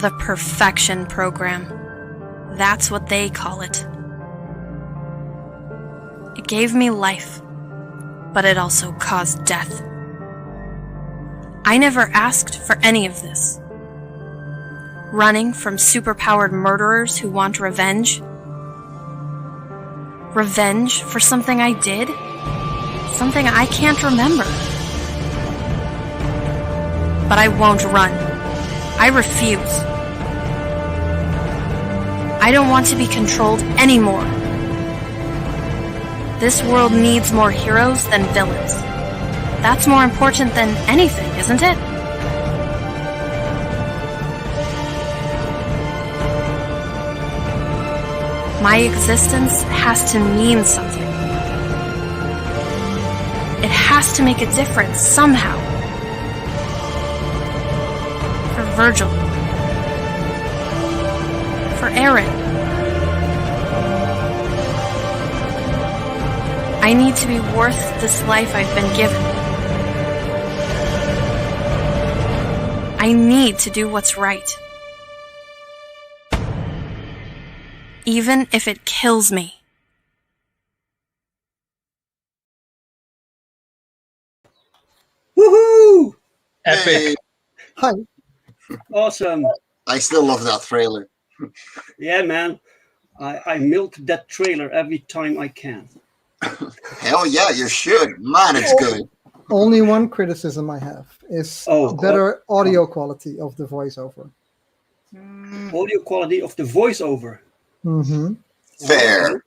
The perfection program. That's what they call it. It gave me life, but it also caused death. I never asked for any of this. Running from superpowered murderers who want revenge. Revenge for something I did? Something I can't remember. But I won't run. I refuse. I don't want to be controlled anymore. This world needs more heroes than villains. That's more important than anything, isn't it? My existence has to mean something. It has to make a difference somehow. For Virgil. For Aaron. I need to be worth this life I've been given. I need to do what's right. Even if it kills me. Woohoo! Epic. Hey, Hi. Awesome. I still love that trailer. Yeah, man. I milk that trailer every time I can. Hell yeah, you should. Man, it's good. Only one criticism I have is better audio quality of the voiceover. Audio quality of the voiceover. Mm-hmm. Fair.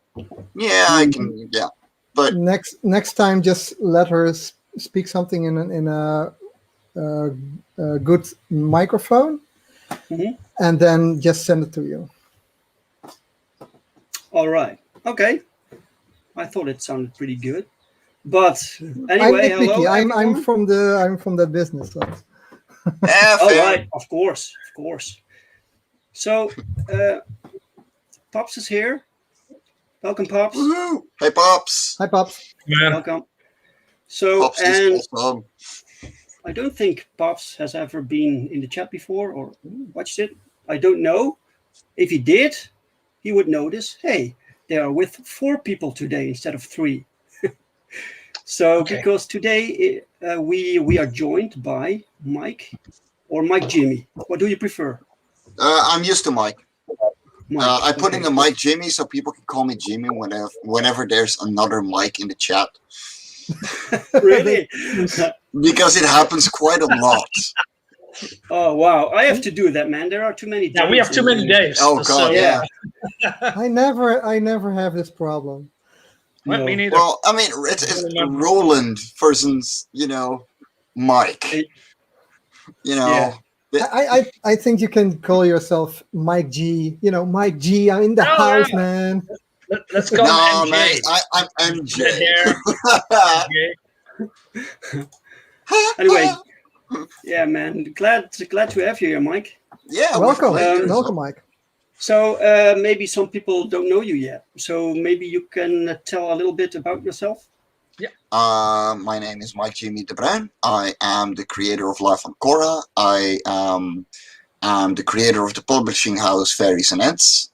Yeah, I can. Yeah, but Next time, just let her speak something in a good microphone, and then just send it to you. All right. Okay. I thought it sounded pretty good, but anyway, hello. I'm from the business. So. All right. Of course. So, Pops is here. Welcome, Pops. Woohoo! Hey, Pops. Hi, Pops. Man. Welcome. So, Pops and is awesome. I don't think Pops has ever been in the chat before or watched it. I don't know. If he did, he would notice, hey, they are with 4 people today instead of 3. So, because today we are joined by Mike or Mike Jimmy. What do you prefer? I'm used to Mike. Mike. I put in the Mike Jimmy so people can call me Jimmy whenever there's another Mike in the chat. Really? Because it happens quite a lot. Oh, wow. I have to do that, man. There are too many days. Yeah, we have too many days. Oh, God, so, yeah. I never have this problem. Well, me neither. Well, I mean, it's Roland versus, Mike. Yeah. I think you can call yourself Mike G. Mike G. I'm in the house, man. Let's go. No, MJ. man, I'm MJ. Anyway, yeah, man. Glad to have you here, Mike. Yeah, welcome, Mike. So maybe some people don't know you yet. So maybe you can tell a little bit about yourself. Yeah. My name is Mike Jimmy de Bruin. I am the creator of Life on Cora. I am the creator of the publishing house Fairies and Ants.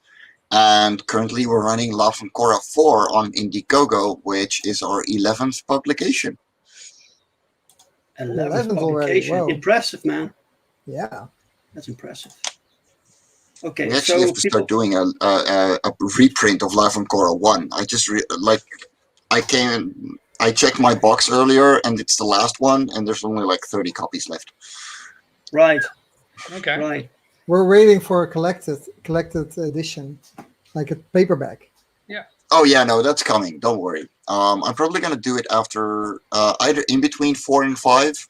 And currently we're running Life on Cora 4 on Indiegogo, which is our 11th publication. 11th already. Wow. Impressive, man. Yeah. That's impressive. Okay, We actually have to start doing a reprint of Life on Cora 1. I checked my box earlier, and it's the last one, and there's only like 30 copies left. Right. Okay. Right. We're waiting for a collected edition, like a paperback. Yeah. Oh yeah, no, that's coming. Don't worry. I'm probably gonna do it after either in between 4 and 5,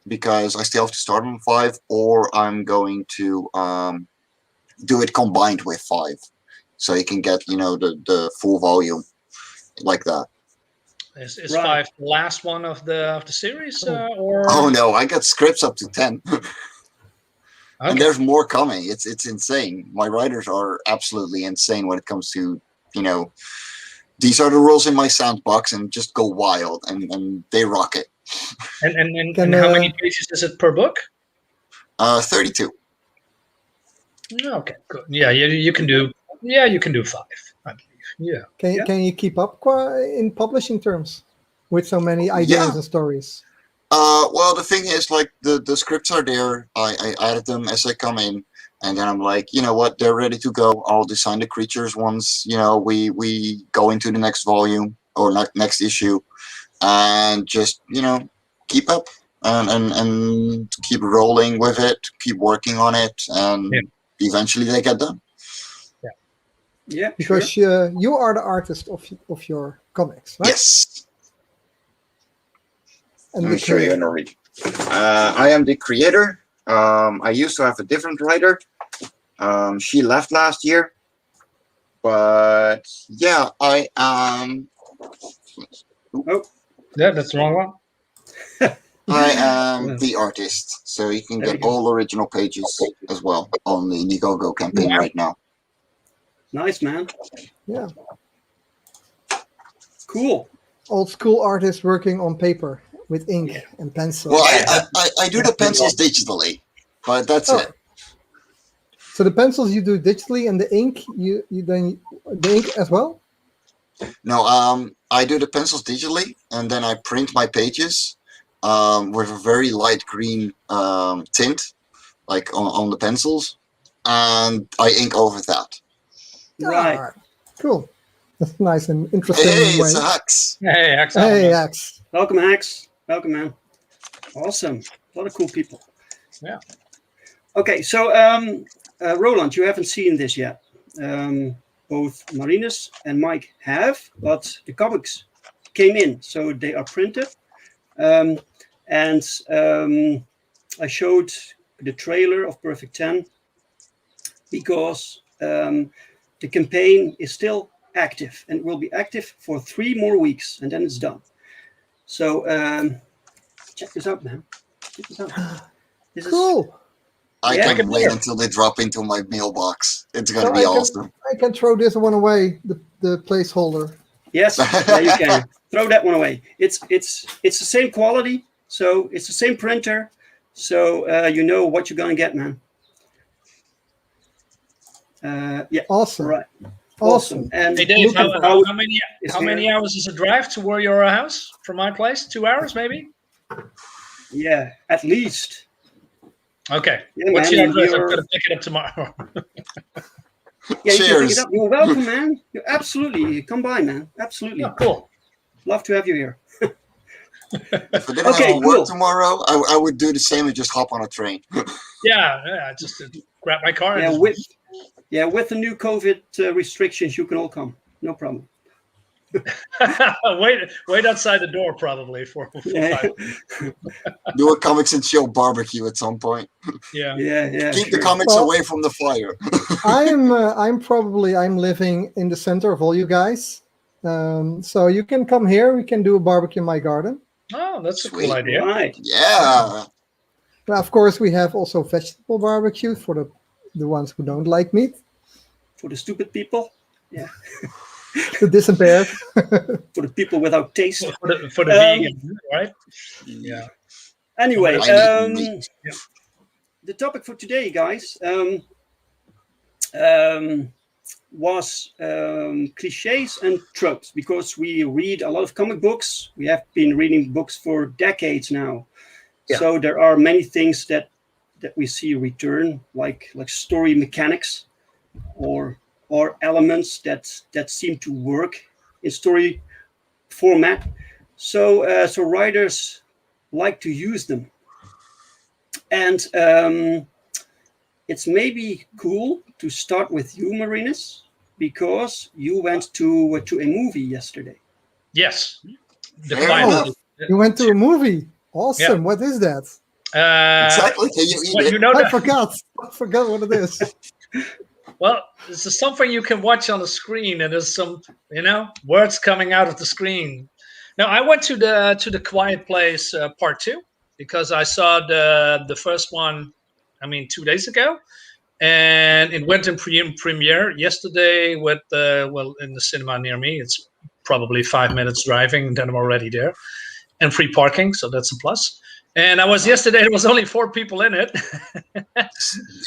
because I still have to start on 5, or I'm going to do it combined with 5, so you can get the full volume like that. Is 5 the last one of the series, or? Oh no, I got scripts up to 10. Okay. And there's more coming. It's insane. My writers are absolutely insane when it comes to, these are the rules in my sandbox, and just go wild, and they rock it. And how many pages is it per book? 32. Okay, good. Yeah, you can do. Yeah, you can do 5, I believe. Yeah. Can you keep up in publishing terms with so many ideas and stories? Well, the thing is, like, the scripts are there. I added them as they come in, and then I'm like, you know what, they're ready to go. I'll design the creatures once, we go into the next volume or next issue, and just, keep up and keep rolling with it, keep working on it, and eventually they get done. Yeah, because you are the artist of your comics, right? Yes. And Let me show you an origin. I am the creator. I used to have a different writer. She left last year. But yeah, I am. Oh, yeah, that's the wrong one. I am the artist, so you can get all original pages as well on the Indiegogo campaign right now. Nice, man. Yeah. Cool. Old school artists working on paper with ink and pencil. Well, I do the pencils digitally, but that's it. So the pencils you do digitally, and the ink you then the ink as well? No, I do the pencils digitally, and then I print my pages with a very light green tint, like on the pencils, and I ink over that. Right. Cool. That's nice and interesting. Hey, it's Axe. Hey, Axe. Hey, Axe. Welcome, Axe. Welcome, man. Awesome. A lot of cool people. Yeah. Okay, so Roland, you haven't seen this yet. Both Marinus and Mike have, but the comics came in, so they are printed. And I showed the trailer of Perfect 10 because the campaign is still active and will be active for 3 more weeks, and then it's done. So check this out, man. Check this out. This cool. I can't wait until they drop into my mailbox. It's gonna be awesome. I can throw this one away, the placeholder. Yes, yeah, you can throw that one away. It's the same quality, so it's the same printer, so you know what you're gonna get, man. Yeah. Awesome. Right. Awesome. And hey Dave, how many hours is a drive to where your house from my place? 2 hours, maybe? Yeah, at least. Okay. Yeah, what's man, your address? I'm gonna pick it up tomorrow. Yeah, you can pick Cheers. it up. You're welcome, man. You're absolutely come by, man. Absolutely. Oh, cool. Love to have you here. If I didn't have to work tomorrow, I would do the same and just hop on a train. Yeah, just grab my car. Yeah, and with the new COVID restrictions, you can all come. No problem. wait outside the door probably for 5 minutes. Do a comics and chill barbecue at some point. Yeah. Keep the comics away from the fire. I'm living in the center of all you guys, so you can come here. We can do a barbecue in my garden. Oh, that's Sweet. a cool idea. Right. Yeah. Now, of course, we have also vegetable barbecue for the ones who don't like meat. For the stupid people. Yeah. The disimpaired. For the people without taste. For the vegan, right? Yeah. Anyway, meat. the topic for today, guys, was clichés and tropes, because we read a lot of comic books. We have been reading books for decades now. Yeah. So there are many things that we see return, like story mechanics or elements that seem to work in story format. So writers like to use them, and it's maybe cool to start with you, Marinus, because you went to a movie yesterday. Yes. You went to a movie. Awesome. Yeah. What is that? Exactly. Can you eat it? I forgot what it is. Well, this is something you can watch on the screen, and there's some, words coming out of the screen. Now, I went to the Quiet Place Part 2 because I saw the first one, 2 days ago, and it went in premiere yesterday with in the cinema near me. It's probably 5 minutes driving, and then I'm already there, and free parking, so that's a plus. And I was yesterday. There was only 4 people in it.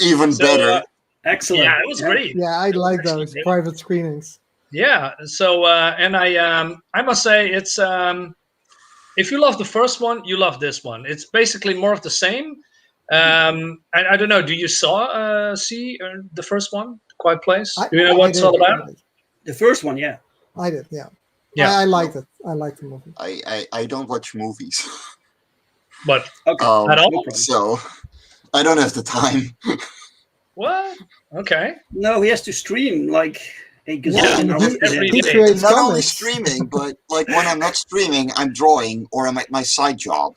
Even better. Excellent. Yeah, it was great. Yeah, I like actually those great. private screenings. Yeah. So and I must say it's if you love the first one, you love this one. It's basically more of the same. I don't know. Do you see the first one, Quiet Place? Do you know what it's all about? The first one, yeah. I did, yeah. Yeah. I liked it. I liked the movie. I don't watch movies. But Okay. at all? No problem. So I don't have the time. What? Okay. No, he has to stream like a Yeah, gazillion and hours per every day. he day. creates Not only comics. streaming, but like when I'm not streaming, I'm drawing or I'm at my side job.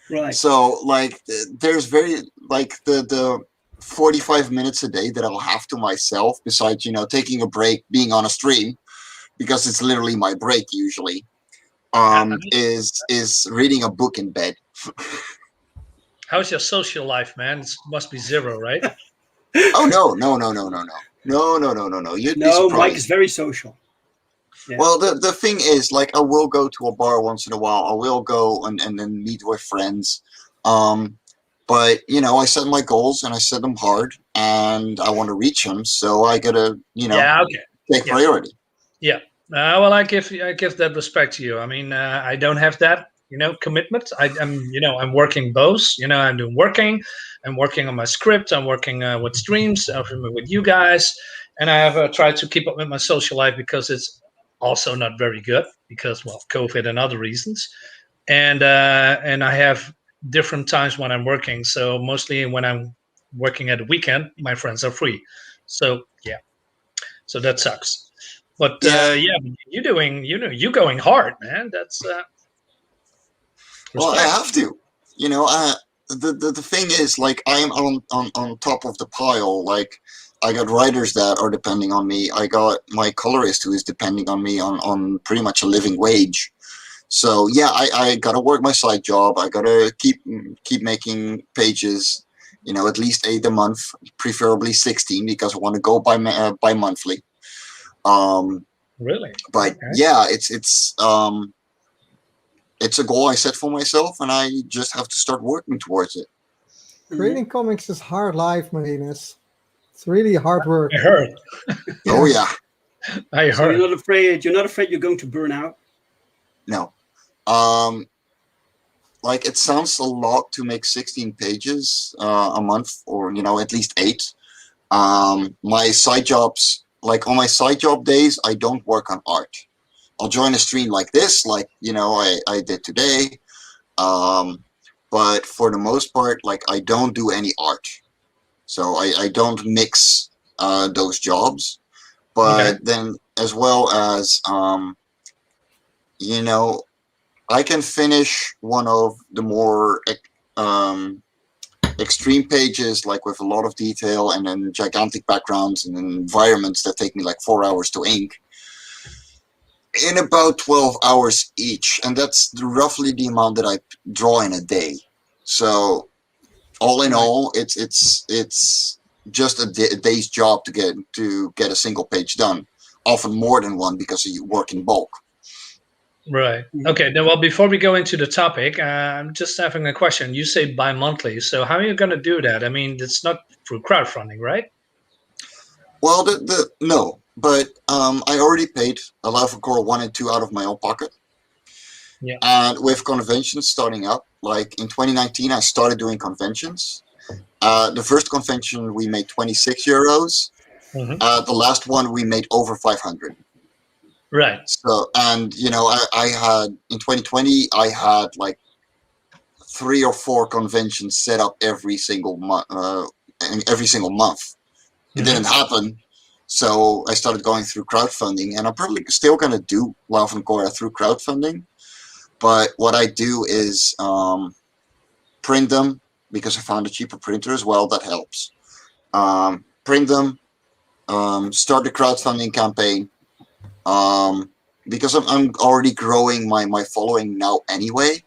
Right. So like there's very like the 45 minutes a day that I'll have to myself, besides, you know, taking a break, being on a stream, because it's literally my break usually, is reading a book in bed. How's your social life, man? It must be zero, right? Oh no. You'd be No, Mike is surprised. very social. Yeah. Well, the thing is, like, I will go to a bar once in a while. I will go and then meet with friends. But, you know, I set my goals and I set them hard and I want to reach them. So I got to, you know, Yeah. Okay. take priority. Yeah. Well, I give that respect to you. I mean, I don't have that, you know, commitment. I'm working both. You know, I'm working on my script. I'm working with streams, with you guys, and I have tried to keep up with my social life because it's also not very good because, well, COVID and other reasons, and I have different times when I'm working. So mostly when I'm working at the weekend, my friends are free. So yeah, so that sucks. But Yeah. you're going hard, man. That's Well, I respect. have to. You know, the thing is, like, I am on top of the pile. Like, I got writers that are depending on me. I got my colorist who is depending on me on pretty much a living wage. So yeah, I gotta work my side job. I gotta keep making pages. You know, at least 8 a month, preferably 16, because I want to go by monthly. Really? But Okay. yeah, it's a goal I set for myself, and I just have to start working towards it. Creating comics is hard life, Martinez. It's really hard work. I heard. Oh yeah, I So heard. you're not afraid you're going to burn out? no. Like, it sounds a lot to make 16 pages a month, or, you know, at least 8. My side jobs, like on my side job days, I don't work on art. I'll join a stream like this, like, you know, I did today. But for the most part, like, I don't do any art. So I don't mix those jobs. But then, as well as, you know, I can finish one of the more extreme pages, like with a lot of detail and then gigantic backgrounds and environments that take me like 4 hours to ink, in about 12 hours each. And that's roughly the amount that I draw in a day. So all in all, it's just a day's job to get a single page done. Often more than one, because you work in bulk. Right. Okay. Now, well, before we go into the topic, I'm just having a question. You say bi-monthly, so how are you going to do that? I mean, it's not through crowdfunding, right? Well, no, but I already paid Alive for Cora 1 and 2 out of my own pocket. Yeah. And with conventions starting up, like in 2019, I started doing conventions. The first convention we made €26. The last one we made over 500. Right. So, and you know, I had in 2020, I had like 3 or 4 conventions set up every single month. It didn't happen, so I started going through crowdfunding, and I'm probably still gonna do Love and Cora through crowdfunding. But what I do is print them, because I found a cheaper printer as well. That helps. Print them, start the crowdfunding campaign. Because I'm already growing my following now anyway.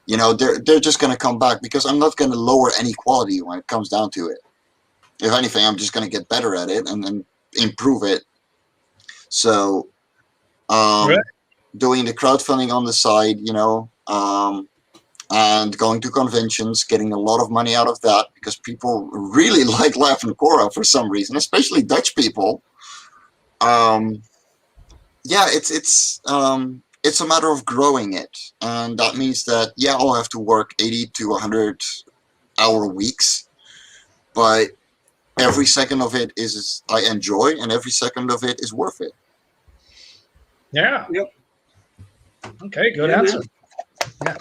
You know, they're just gonna come back, because I'm not gonna lower any quality when it comes down to it. If anything, I'm just gonna get better at it and improve it. So, doing the crowdfunding on the side, you know, and going to conventions, getting a lot of money out of that because people really like laughing Cora for some reason, especially Dutch people. Yeah, it's a matter of growing it, and that means that I'll have to work 80 to 100 hour weeks, but every second of it is I enjoy, and every second of it is worth it. Yeah. Yep. Okay, good Yeah, answer. man.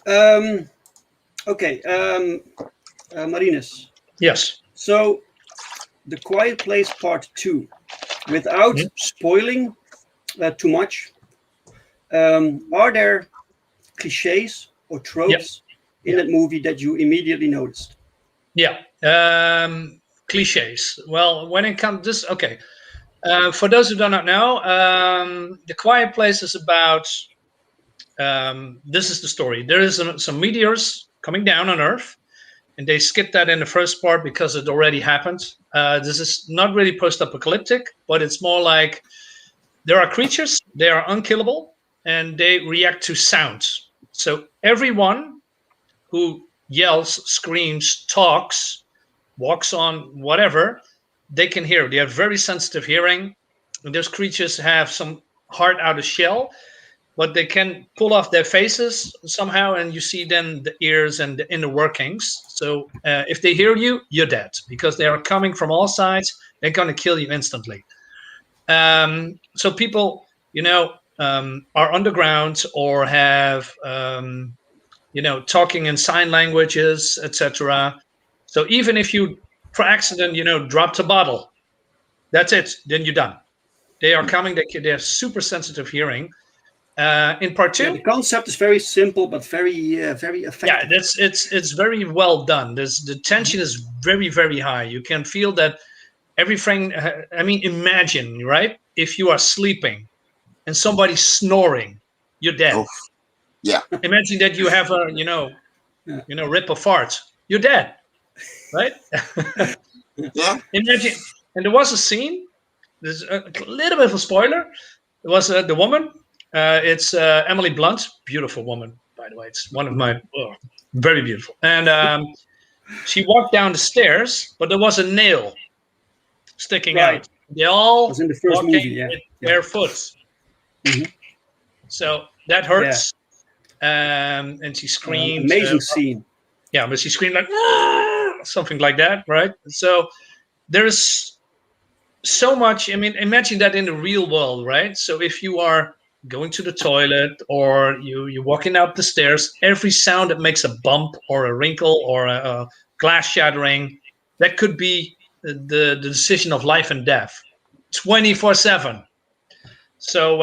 Yeah. Okay, Marinus. Yes. So, The Quiet Place Part 2, without spoiling too much, are there cliches or tropes in that movie that you immediately noticed? Yeah. Cliches. Well, when it comes this, okay. For those who do not know, The Quiet Place is about. This is the story. There is some meteors coming down on Earth, and they skipped that in the first part because it already happened. This is not really post-apocalyptic, but it's more like there are creatures, they are unkillable, and they react to sounds. So everyone who yells, screams, talks, walks on whatever, they can hear. They have very sensitive hearing. And those creatures have some heart out of shell, but they can pull off their faces somehow, and you see then the ears and the inner workings. So if they hear you, you're dead because they are coming from all sides. They're going to kill you instantly. So people, are underground or have, talking in sign languages, etc. So even if you, for accident, dropped a bottle, that's it. Then you're done. They are coming. They have super sensitive hearing. In part 2, the concept is very simple but very effective. Yeah, it's very well done. The tension is very, very high. You can feel that everything. I mean, imagine, right? If you are sleeping and somebody's snoring, you're dead. Oh, yeah. Imagine that you have a rip a fart, you're dead, right? Yeah. Imagine, and there was a scene. There's a little bit of a spoiler. It was the woman. It's Emily Blunt, beautiful woman, by the way. It's one of my very beautiful. And she walked down the stairs, but there was a nail sticking out. They all was in the first walking movie, with bare foot. So that hurts. And she screams. Amazing scene. Yeah, but she screamed like something like that, right? So there's so much. I mean, imagine that in the real world, right? So if you are going to the toilet or you're walking up the stairs, every sound that makes a bump or a wrinkle or a glass shattering, that could be the decision of life and death, 24/7. So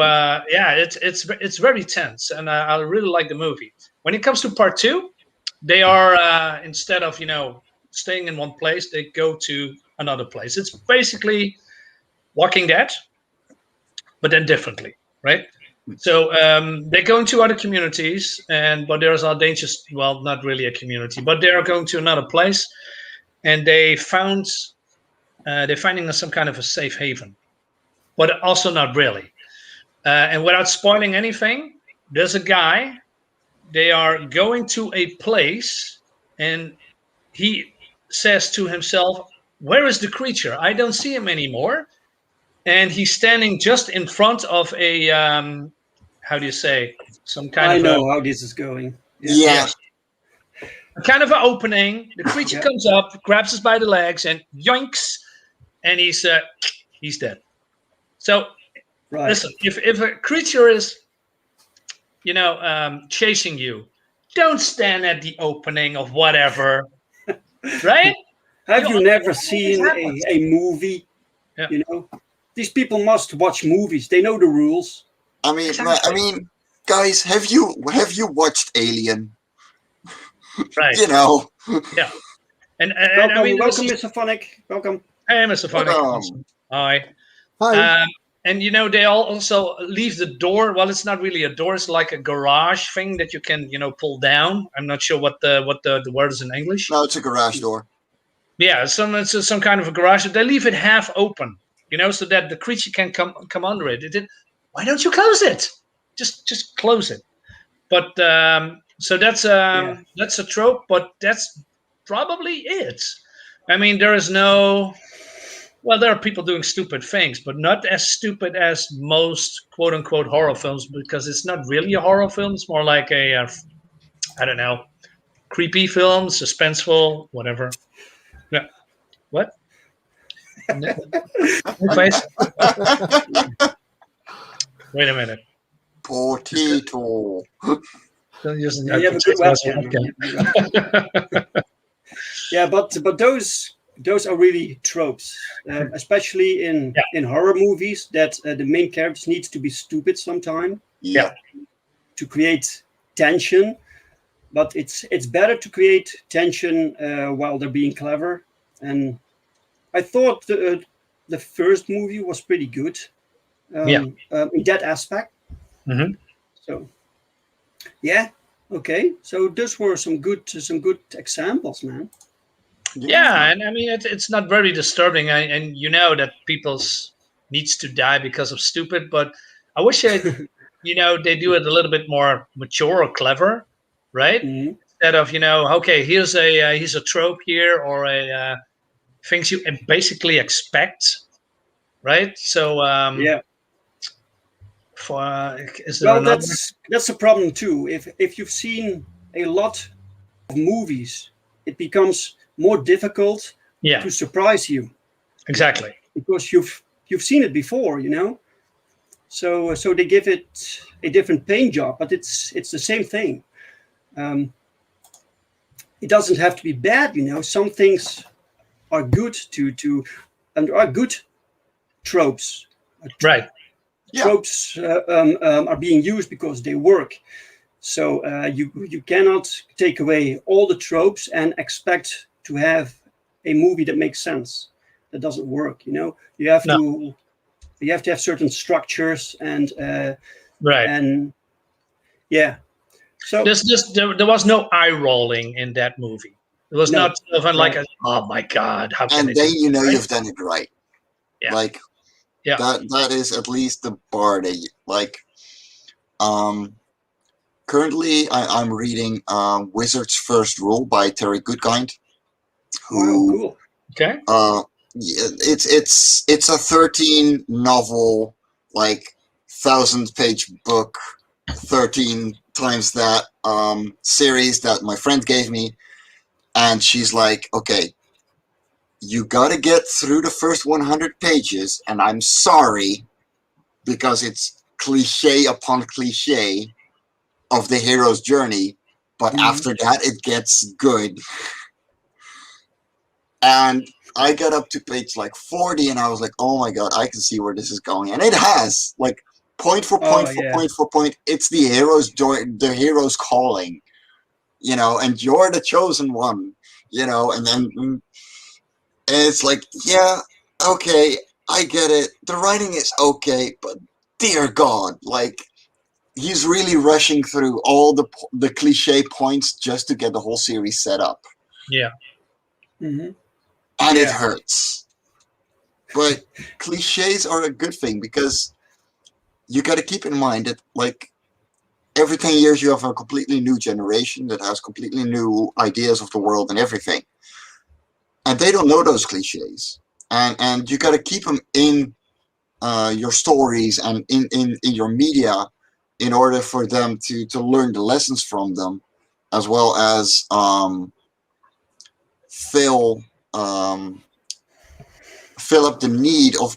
it's very tense, and I really like the movie. When it comes to part 2, they are instead of staying in one place, they go to another place. It's basically Walking Dead, but then differently, right? So they go into other communities, but there's a dangerous. Well, not really a community, but they are going to another place, and they're finding some kind of a safe haven, but also not really. And without spoiling anything, there's a guy. They are going to a place, and he says to himself, "Where is the creature? I don't see him anymore." And he's standing just in front of a how do you say, some kind I of know how this is going. Yeah. a kind of an opening. The creature comes up, grabs us by the legs, and yoinks, and he's dead. So listen, if a creature is chasing you, don't stand at the opening of whatever, right? Have you never seen a movie? Yeah. These people must watch movies. They know the rules. I mean, guys, have you watched Alien? Right. Yeah. And welcome, I mean, welcome, Mr. Phonic. Welcome. Hey, Mr. Phonic. Hi. Hi. And they all also leave the door. Well, it's not really a door. It's like a garage thing that you can, pull down. I'm not sure what the word is in English. No, it's a garage door. Yeah, it's some kind of a garage. They leave it half open, so that the creature can come under it. Why don't you close it? Just close it. But so that's a trope, but that's probably it. I mean, there is no. Well, there are people doing stupid things, but not as stupid as most quote unquote horror films, because it's not really a horror film. It's more like a I don't know, creepy film, suspenseful, whatever. Yeah. What? No face. Wait a minute. Potato. Don't use Yeah, you have a good webcam. Okay. Yeah, but those are really tropes, especially in horror movies. That the main characters needs to be stupid sometime Yeah. to create tension. But it's better to create tension while they're being clever. And I thought the first movie was pretty good in that aspect. Mm-hmm. So yeah, okay. So those were some good examples, man. Yeah, and I mean it's not very disturbing, and you know that people's needs to die because of stupid. But I wish they do it a little bit more mature or clever, right? Mhm. Instead of okay, here's a trope here or a things you basically expect, right? So Yeah. is there Well, another? that's a problem too. If you've seen a lot of movies, it becomes more difficult Yeah, to surprise you exactly. because you've seen it before, So they give it a different paint job, but it's the same thing. It doesn't have to be bad, Some things are good and there are good tropes. Right. Yeah. Tropes are being used because they work. So you cannot take away all the tropes and expect to have a movie that makes sense. That doesn't work. You have to have certain structures and Right. and yeah. So There was no eye rolling in that movie. It was No, not sort of like right. oh my god, how can And they then do that, right? you've done it right. Yeah. Like Yeah. that is at least the bar that currently I'm reading Wizard's First Rule by Terry Goodkind, who Cool. Okay. it's a 13 novel, 1,000-page book, 13 times that series that my friend gave me, and she's like, okay, you gotta get through the first 100 pages, and I'm sorry because it's cliche upon cliche of the hero's journey, but after that it gets good. And I got up to page 40 and I was like, oh my god, I can see where this is going. And it has, point for point point for point, it's the hero's calling, and you're the chosen one, and then it's yeah, okay, I get it. The writing is okay, but dear God, he's really rushing through all the cliche points just to get the whole series set up. Yeah. Mm-hmm. And it hurts. But cliches are a good thing because you got to keep in mind that, every 10 years you have a completely new generation that has completely new ideas of the world and everything. And they don't know those cliches. And you got to keep them in your stories and in your media in order for them to learn the lessons from them, as well as fill up the need of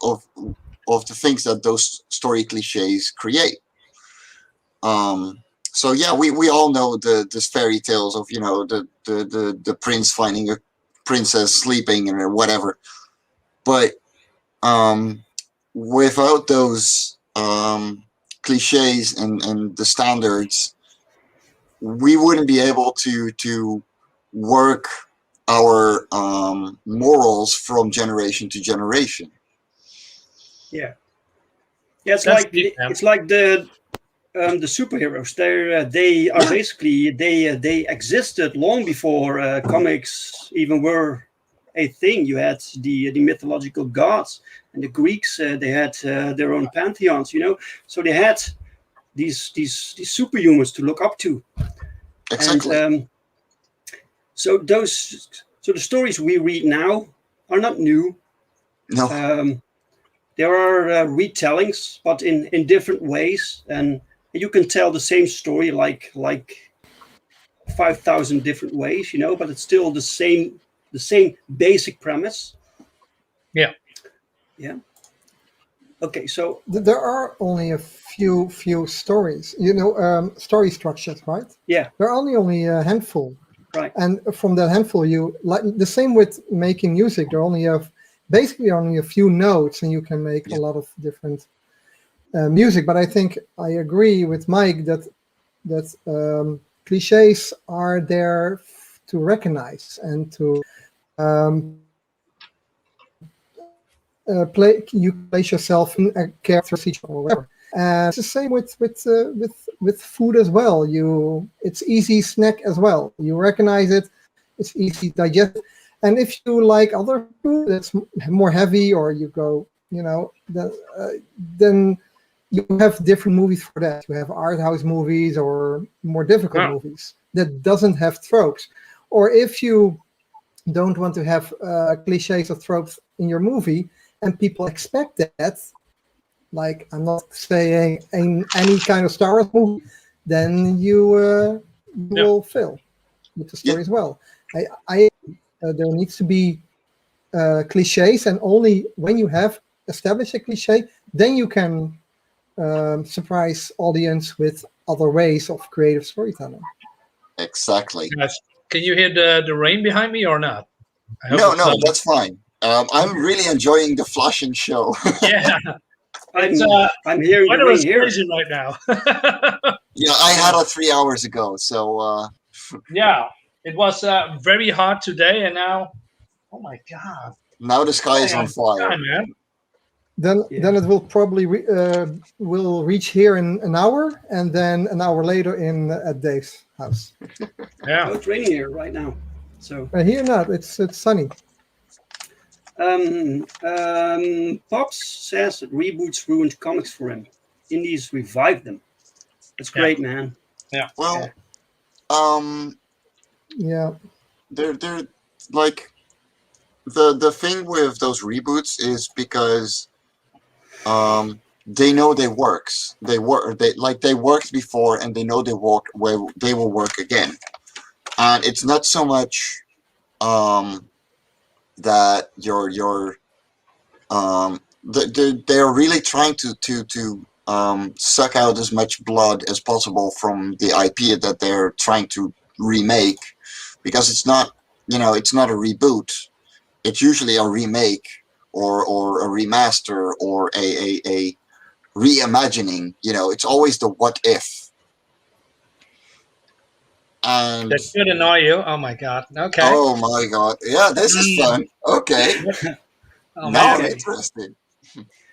the things that those story cliches create. So yeah, we all know the fairy tales of the prince finding a princess sleeping and whatever, but without those cliches and the standards, we wouldn't be able to work our morals from generation to generation. Yeah, it's like the superheroes. They are basically they existed long before comics even were a thing. You had the mythological gods, and the Greeks they had their own pantheons. So they had these superhumans to look up to. Exactly. And so the stories we read now are not new. No. There are retellings, but in different ways, and you can tell the same story like 5,000 different ways, but it's still the same basic premise. Yeah. Okay, so There are only a few stories, story structures, right? yeah, There are only a handful. right. And from that handful, you like the same with making music. There are basically only a few notes, and you can make a lot of different music. But I think I agree with Mike that cliches are there to recognize and to place yourself in a character or whatever. And it's the same with food as well. It's easy snack as well. You recognize it. It's easy to digest. And if you like other food that's more heavy, or you go, then you have different movies for that. You have art house movies or more difficult movies that doesn't have tropes. Or if you don't want to have cliches or tropes in your movie, and people expect that, like I'm not saying in any kind of Star Wars movie, then you will fail with the story as well. There needs to be cliches, and only when you have established a cliche, then you can surprise audience with other ways of creative storytelling. Exactly. Yes. Can you hear the rain behind me or not? No, that's fine. I'm really enjoying the flashing show. Yeah. I'm hearing the Weather rain is here. crazy right now. Yeah, I had it 3 hours ago, so Yeah, it was very hot today, and now, oh my God! now the sky is on fire. Time, man. Then it will probably will reach here in an hour, and then an hour later at Dave's house. Yeah. Oh, it's raining here right now. So Here not. It's sunny. Pops says that reboots ruined comics for him. Indies revived them. That's great, man. Yeah. Well, Yeah. they're like the thing with those reboots is because they know they works. They worked before, and they know they will work again. And it's not so much that they're really trying to suck out as much blood as possible from the IP that they're trying to remake, because it's not a reboot. It's usually a remake or a remaster or a reimagining. It's always the what if. And That should annoy you. Oh my God. Okay. oh my God, yeah, this is fun. Okay, Oh, now man. I'm interested.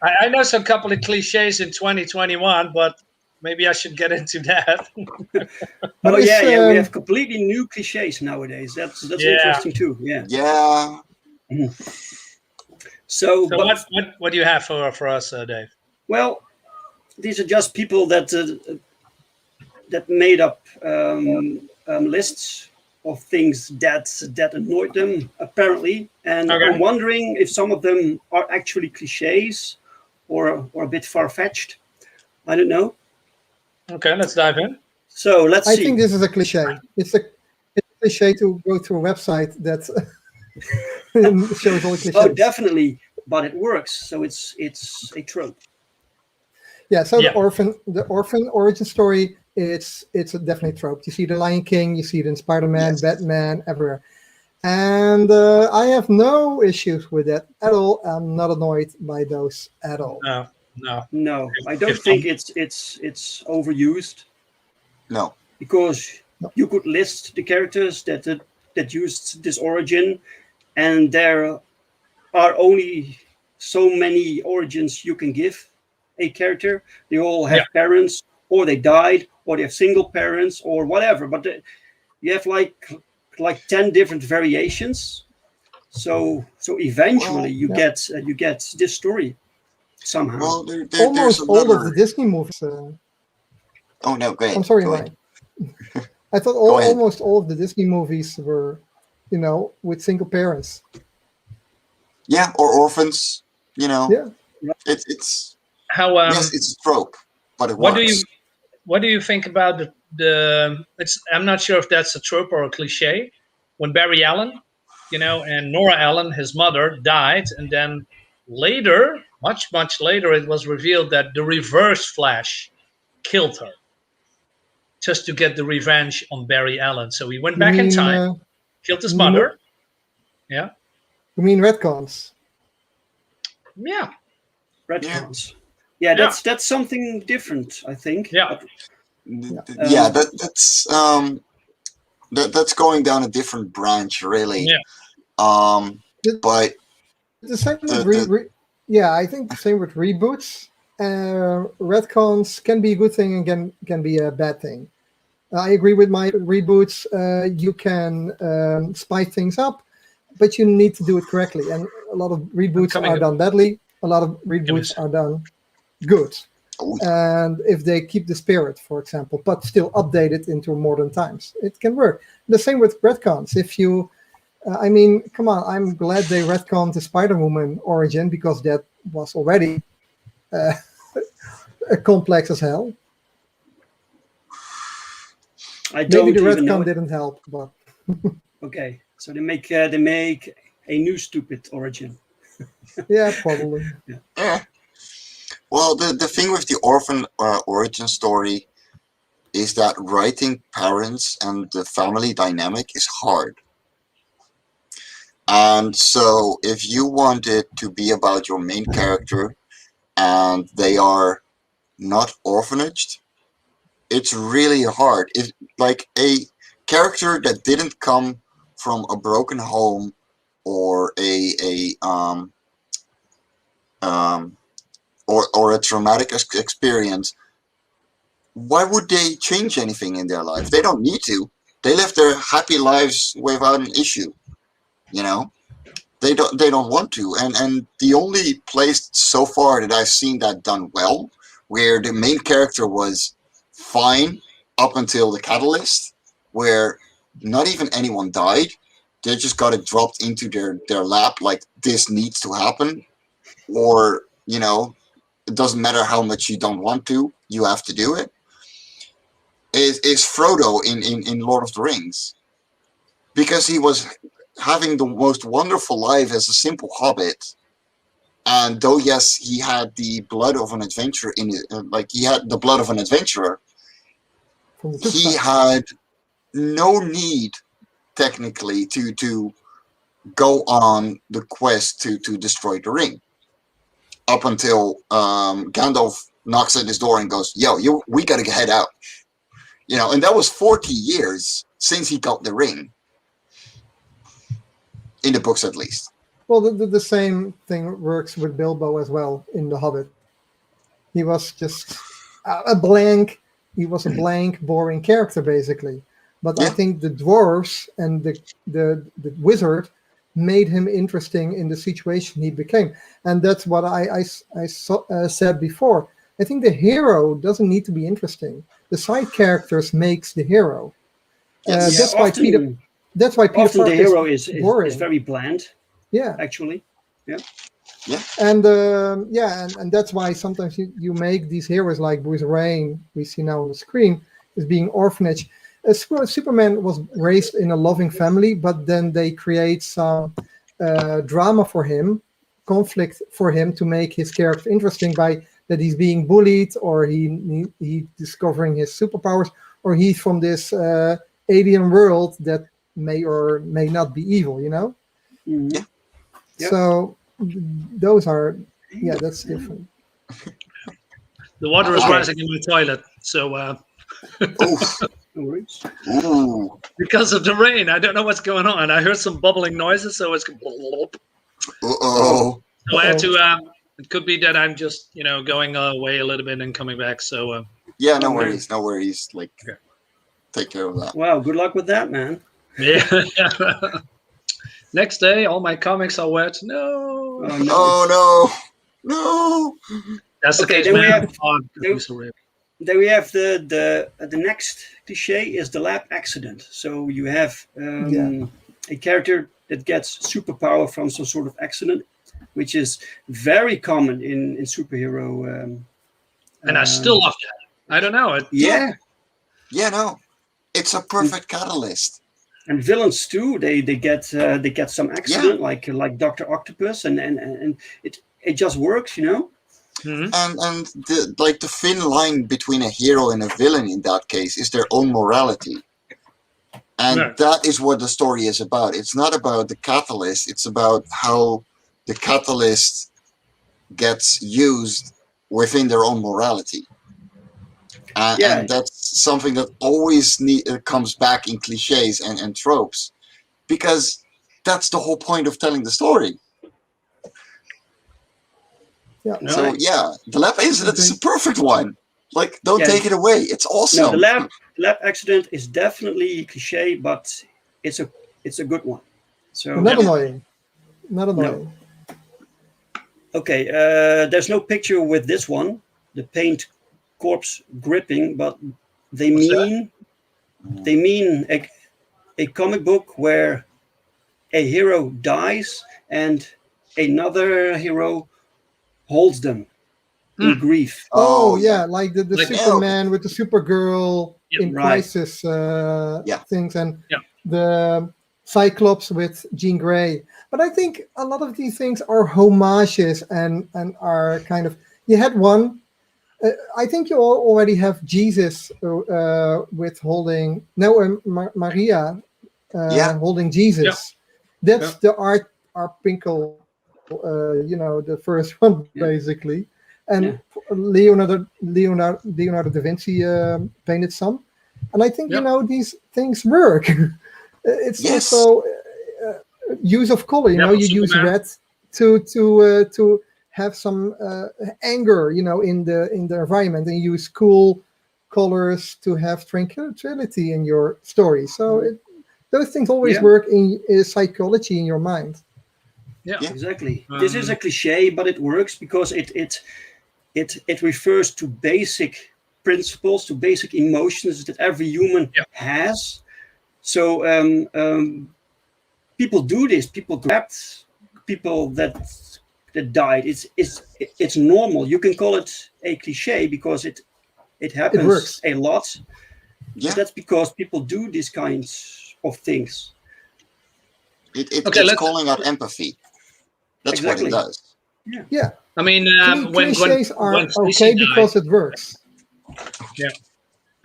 I know some couple of cliches in 2021, but maybe I should get into that. Oh yeah, we have completely new cliches nowadays. That's interesting too. Yeah. Yeah. So what do you have for us, Dave? Well, these are just people that made up lists of things that annoyed them, apparently, and I'm wondering if some of them are actually cliches or a bit far-fetched. I don't know. Okay, let's dive in. So let's see. I think this is a cliche. It's a cliche to go to a website that shows all the cliches. Oh, definitely, but it works. So it's a trope. Yeah. So the orphan origin story. It's a definite trope. You see the Lion King, you see it in Spider-Man, Batman, everywhere. And I have no issues with that at all. I'm not annoyed by those at all. No. I don't think it's overused. No. Because you could list the characters that used this origin, and there are only so many origins you can give a character. They all have parents, or they died, or they have single parents, or whatever. But you have like 10 different variations. So eventually you get this story somehow. Well, almost all of the Disney movies. Oh no, go ahead. I'm sorry, Go ahead. Mike. I thought Go ahead. almost all of the Disney movies were, with single parents. Yeah, or orphans. Yeah. It's How yes, it's a trope, but it what do works. you think about the it's I'm not sure if that's a trope or a cliche when Barry Allen, and Nora Allen, his mother, died, and then later, much later, it was revealed that the Reverse Flash killed her just to get the revenge on Barry Allen. So he went You back in mean time, killed his mo- mother. Yeah. you mean retcons? Yeah. Retcons. Yeah, that's something different, I think. Yeah. Yeah, that's going down a different branch, really. Yeah. But The same with the I think the same with reboots. Retcons can be a good thing and can be a bad thing. I agree with my reboots. You can spice things up, but you need to do it correctly. And a lot of reboots are done badly. A lot of reboots are done good. oh, And if they keep the spirit, for example, but still update it into modern times, it can work. The same with retcons. If you, come on, I'm glad they retconned the Spider-Woman origin because that was already complex as hell. I don't Maybe the even know retcon it. didn't help, but Okay, so they make a new stupid origin. yeah, probably. yeah. Well, the thing with the orphan origin story is that writing parents and the family dynamic is hard. And so if you want it to be about your main character and they are not orphanaged, it's really hard. If like a character that didn't come from a broken home or or a traumatic experience, why would they change anything in their life? They don't need to. They live their happy lives without an issue. They don't want to. And the only place so far that I've seen that done well, where the main character was fine up until the catalyst, where not even anyone died. They just got it dropped into their lap like this needs to happen, or it doesn't matter how much you don't want to, you have to do it. Is Frodo in Lord of the Rings, because he was having the most wonderful life as a simple hobbit, and though yes, he had the blood of an adventurer in it, like he had the blood of an adventurer, From the he side. had no need technically to go on the quest to destroy the ring, up until Gandalf knocks at his door and goes, "Yo, we gotta head out." And that was 40 years since he got the ring. In the books, at least. Well, the same thing works with Bilbo as well in The Hobbit. He was just a blank. He was a blank, boring character, basically. But I Yeah. think the dwarves and the wizard made him interesting in the situation he became, and that's what I said before. I think the hero doesn't need to be interesting. The side characters makes the hero. Yes. That's why Peter. That's why Peter Often the Parker hero is is boring. very bland, Yeah, actually. and and that's why sometimes you make these heroes like Bruce Wayne we see now on the screen as being orphanage. Superman was raised in a loving family, but then they create some drama for him, conflict for him to make his character interesting by that he's being bullied, or he discovering his superpowers, or he's from this alien world that may or may not be evil, Mhm. Yeah. Yep. So those are, that's different. The water is Okay. rising in my toilet, so Oof. No worries. Ooh. because of the rain, I don't know what's going on. I heard some bubbling noises, so it's. Uh-oh. So I had to. It could be that I'm just, going away a little bit and coming back. So Yeah, no Oh, man. worries. No worries. Like, Okay. take care of that. Wow, good luck with that, man. yeah. Next day, all my comics are wet. No, Oh, no. Oh, no. No. that's the Okay, case, then we man. have- Oh, then- I'm sorry. then we have the next cliche is the lab accident. So you have a character that gets superpower from some sort of accident, which is very common in superhero. And I still love that. I don't know. Yeah, no, it's a perfect catalyst. and villains too. They get some accident like Dr. Octopus, and it just works, you know. Mhm. And the thin line between a hero and a villain in that case is their own morality. And that is what the story is about. It's not about the catalyst. It's about how the catalyst gets used within their own morality. And that's something that always comes back in cliches and tropes, because that's the whole point of telling the story. Yeah. So the lab incident is a perfect one. Like, don't take it away. It's awesome. No, the lab accident is definitely a cliche, but it's a good one. So not annoying. Not annoying. No. Okay, there's no picture with this one. The paint corpse gripping, but they mean a comic book where a hero dies and another hero holds them in grief. Oh yeah, like the Superman with the Supergirl in Crisis things, and the Cyclops with Jean Grey. But I think a lot of these things are homages and are kind of. You had one. I think you already have Jesus with holding Maria holding Jesus. That's the Art Pinkel, the first one basically, and Leonardo da Vinci painted some, and I think these things work. It's also use of color. You use red to have some anger, in the environment, and use cool colors to have tranquility in your story. So those things always work in psychology in your mind. Yeah, exactly. This is a cliche, but it works because it refers to basic principles, to basic emotions that every human has. So people do this. People grab people that died. It's normal. You can call it a cliche because it happens a lot. Yeah. But that's because people do these kinds of things. It's calling out empathy. That's what it does. Yeah. I mean, when cliches are okay because it works. Yeah.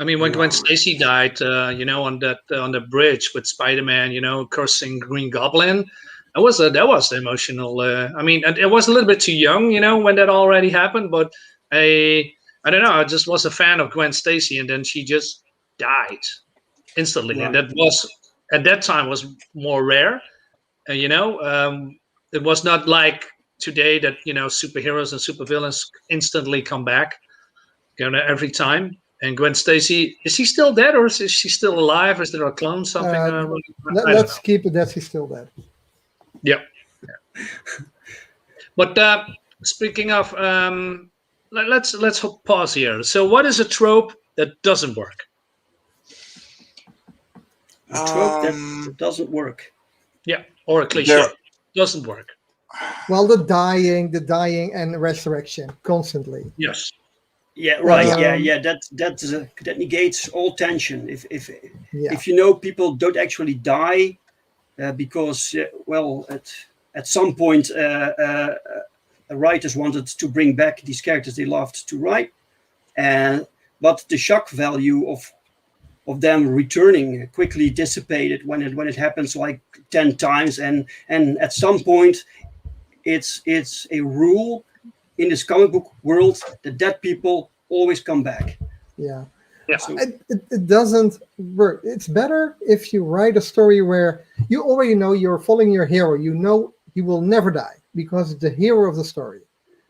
I mean, when Gwen Stacy died, on the bridge with Spider-Man, cursing Green Goblin, that was emotional. I mean, it was a little bit too young, when that already happened. But I don't know. I just was a fan of Gwen Stacy, and then she just died instantly, and that was at that time was more rare. It was not like today that superheroes and supervillains instantly come back, every time. And Gwen Stacy, is she still dead or is she still alive? Is there a clone? Something? Let's keep it that she's still dead. Yeah. But speaking of, let's pause here. So, what is a trope that doesn't work? A trope that doesn't work. Yeah, or a cliche doesn't work. Well, the dying and resurrection constantly. Yes. Yeah, right. That negates all tension. If people don't actually die because at some point writers wanted to bring back these characters they loved to write, but the shock value of them returning quickly dissipated when it happens like 10 times, and at some point it's a rule in this comic book world that dead people always come back. Yeah. So it doesn't work. It's better if you write a story where you already know you're following your hero. You know he will never die because it's the hero of the story.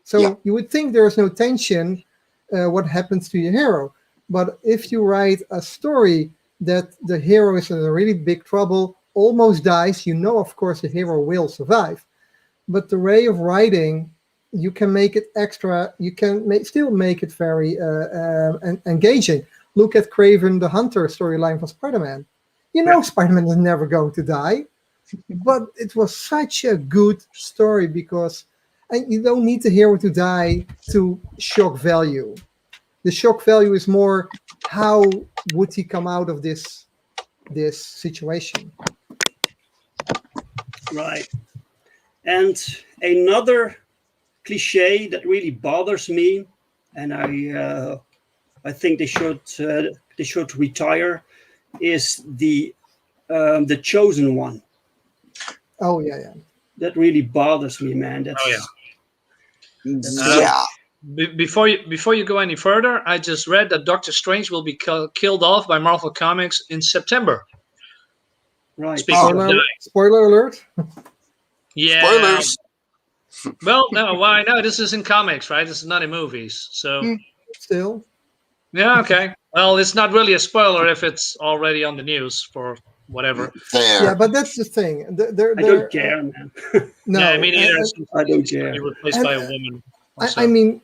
So you would think there is no tension what happens to your hero. But if you write a story that the hero is in a really big trouble, almost dies, of course, the hero will survive. But the way of writing you can make it extra. You can still make it very engaging. Look at Craven the Hunter storyline for Spider-Man. You know, Spider-Man is never going to die, but it was such a good story because, and you don't need the hero to die to shock value. The shock value is more how would he come out of this situation. Right. And another cliche that really bothers me, and I think they should retire, is the chosen one. Oh yeah. That really bothers me, man. That's, Yeah. Before you go any further, I just read that Doctor Strange will be killed off by Marvel Comics in September. right. Speaking of dying. Spoiler alert. Yeah. Spoilers. Well, no, why? No, this is in comics, right? This is not in movies. So, Still. yeah, okay. Well, it's not really a spoiler if it's already on the news for whatever. There. Yeah, but that's the thing. I don't care, man. No, Yeah, I mean, either I don't care. be replaced by a woman. I mean,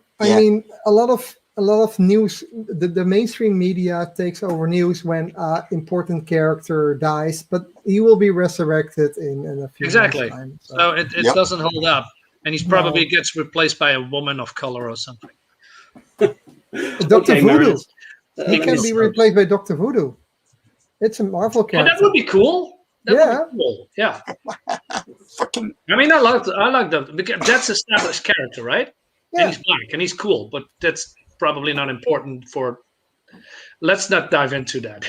a lot of news. The mainstream media takes over news when important character dies, but he will be resurrected in a few months' time. So it doesn't hold up, and he's probably gets replaced by a woman of color or something. Dr. Voodoo. He let can me be start. replaced by Dr. Voodoo. It's a Marvel Oh, character. that would be cool. That would be cool. Yeah. Fucking. I mean, I like that because that's established character, right? Yeah. And he's black and he's cool, but that's probably not important for. Let's not dive into that.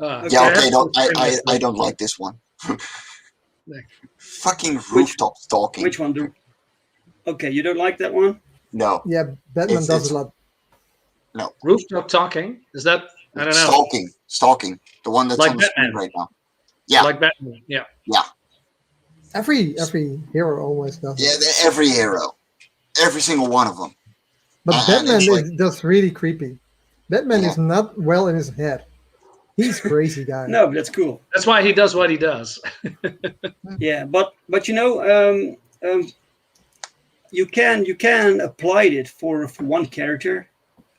Yeah, okay. I don't like this one. Fucking rooftop stalking. Which one do? Okay, you don't like that one? No. Yeah, Batman does a lot. No. Rooftop talking? Is that? I don't know. Stalking. The one that's Like on the screen Batman. right now. Yeah. Like Batman. Yeah. Yeah. Every hero almost does. Yeah. Every hero. Every single one of them. But Batman does really creepy. Batman is not well in his head. He's a crazy guy. No, but that's cool. That's why he does what he does. Yeah, but you know, you can apply it for one character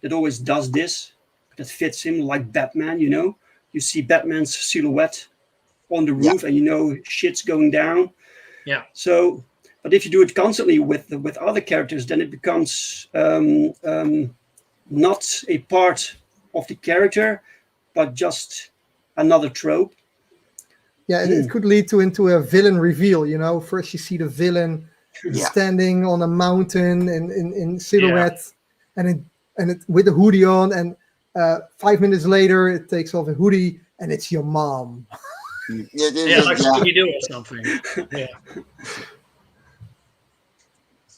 that always does this, that fits him, like Batman. You know, you see Batman's silhouette on the roof, and you know shit's going down. Yeah. So, but if you do it constantly with other characters, then it becomes not a part of the character, but just another trope. Yeah, it could lead into a villain reveal. You know, first you see the villain standing on a mountain in silhouette, and it with a hoodie on, and 5 minutes later it takes off a hoodie, and it's your mom. Yeah, like Scooby-Doo or something. Yeah.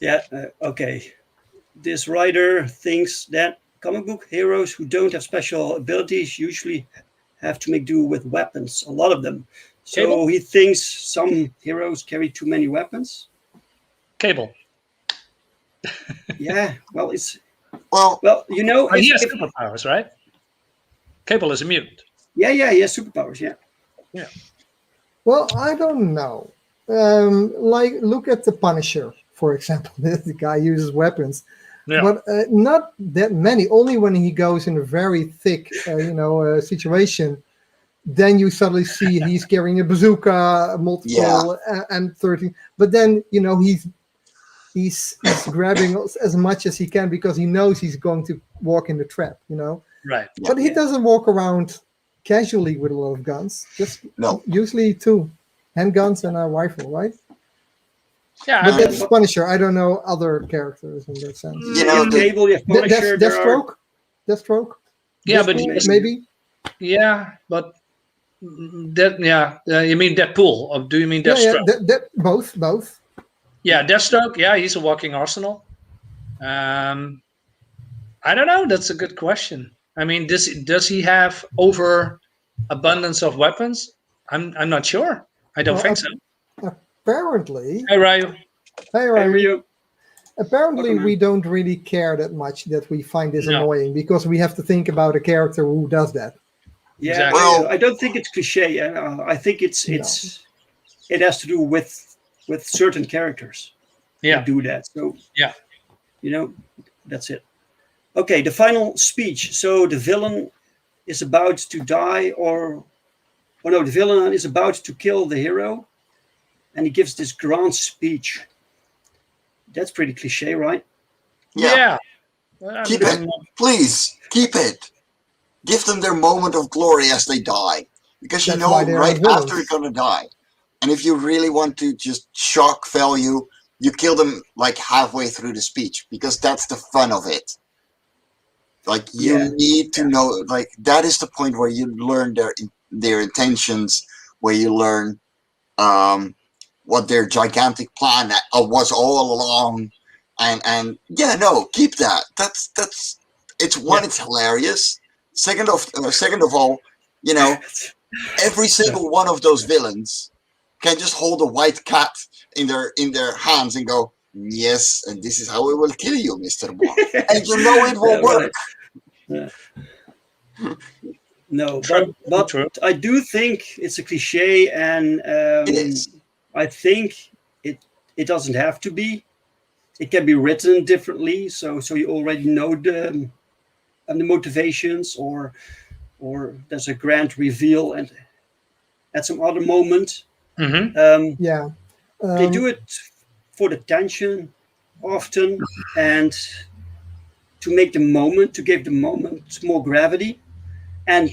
Yeah. Okay. This writer thinks that comic book heroes who don't have special abilities usually have to make do with weapons, a lot of them. So he thinks some heroes carry too many weapons. Cable. Yeah, well, it's well, you know, he has superpowers, right? Cable is a mutant. Yeah, he has superpowers. Yeah. Well, I don't know. Like, look at the Punisher, for example. The guy uses weapons, but not that many. Only when he goes in a very thick, situation, then you suddenly see he's carrying a bazooka, multiple M13. But then he's grabbing as much as he can because he knows he's going to walk in the trap. Right. But he doesn't walk around casually with a lot of guns. Just usually 2 handguns and a rifle, right? Yeah, but that's Punisher. I don't know other characters in that sense. Cable, you have Punisher, Deathstroke. Yeah, but maybe. Yeah, but that. You mean Deadpool, or do you mean Deathstroke? Yeah, both. Yeah, Deathstroke. Yeah, he's a walking arsenal. I don't know. That's a good question. I mean, does he have overabundance of weapons? I'm not sure. I don't think so. Apparently. Hey, Ryu. Hey, Ryu. Apparently, we don't really care that much that we find this annoying because we have to think about a character who does that. Yeah, exactly. I don't think it's cliche. I think it has to do with with certain characters. Yeah. Do that. So Yeah. that's it. Okay, the final speech. So the villain is about to die, the villain is about to kill the hero, and he gives this grand speech. That's pretty cliche, right? Yeah. Keep it, please. Keep it. Give them their moment of glory as they die, because you That's know why they are right villains. after they're gonna die. And if you really want to just shock value, you kill them like halfway through the speech, because that's the fun of it. Like you need to know, like that is the point where you learn their intentions, where you learn what their gigantic plan was all along, and yeah, no, keep that. That's it's it's hilarious. Second of all, every single one of those villains can just hold a white cat in their hands and go, yes, and this is how we will kill you, Mr. Bond. And it will work. Yeah. No, True, but true. I do think it's a cliche, and It is. I think it doesn't have to be. It can be written differently, so you already know the motivations, or there's a grand reveal, and at some other moment, Yeah. they do it for the tension often, and to give the moment more gravity, and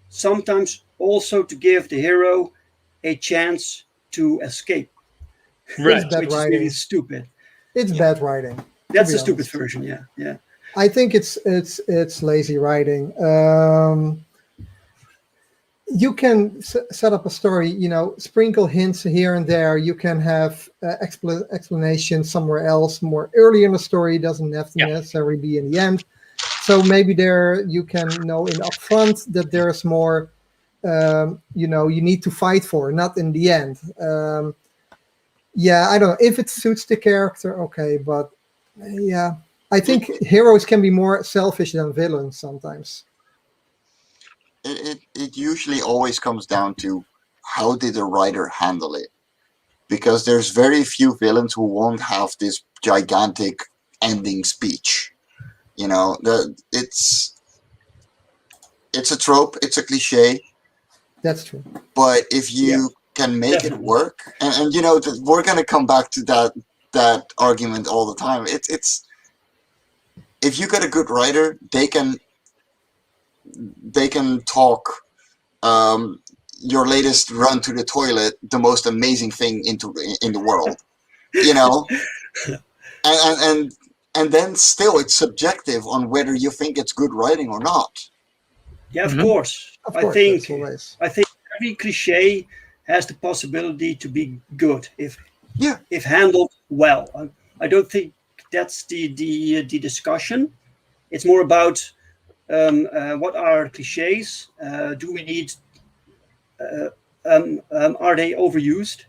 sometimes also to give the hero a chance to escape, Right. It's bad which is writing. really stupid. It's bad writing. to That's be the stupid honest. version. Yeah. I think it's lazy writing. You can set up a story, sprinkle hints here and there. You can have explanation somewhere else, more early in the story. It doesn't have to necessarily be in the end. So maybe there you can know in upfront that there's more, you need to fight for, not in the end. I don't know if it suits the character, okay, but yeah, I think heroes can be more selfish than villains sometimes. It usually always comes down to how did the writer handle it, because there's very few villains who won't have this gigantic ending speech. It's a trope, it's a cliche, That's true. but if you can make it work, and we're gonna come back to that argument all the time. It's if you get a good writer, they can talk your latest run to the toilet the most amazing thing in the world, and then still it's subjective on whether you think it's good writing or not. Yeah, of course. Of I course, think that's always. every cliche has the possibility to be good if handled well. I don't think that's the discussion. It's more about what are cliches? Do we need? Are they overused?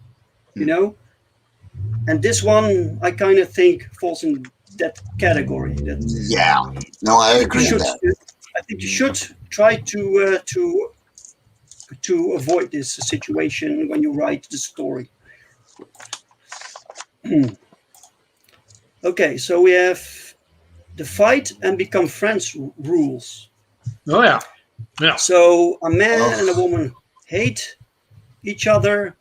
And this one I kind of think falls in that category. I agree with that. I think you should try to avoid this situation when you write the story. Okay, so we have the fight and become friends rules. Oh yeah. So a man and a woman hate each other,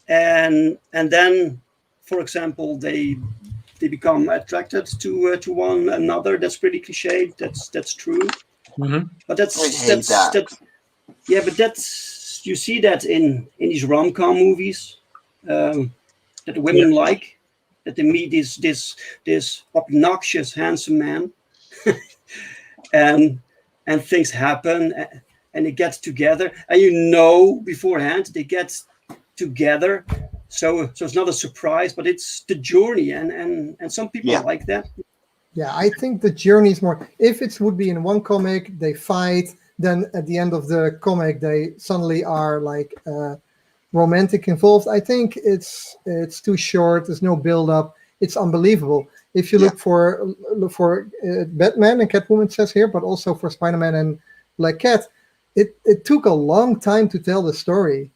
and then, for example, they become attracted to one another. That's pretty cliche. That's true. But that's you see that in these rom-com movies that the women like, that they meet this obnoxious handsome man, and things happen, and they get together, and beforehand they get together, so it's not a surprise, but it's the journey, and some people like that. Yeah, I think the journey is more. If it would be in one comic, they fight. Then at the end of the comic, they suddenly are like romantic involved. I think it's too short. There's no build up. It's unbelievable. If you look for Batman and Catwoman, it says here, but also for Spider-Man and Black Cat, it took a long time to tell the story.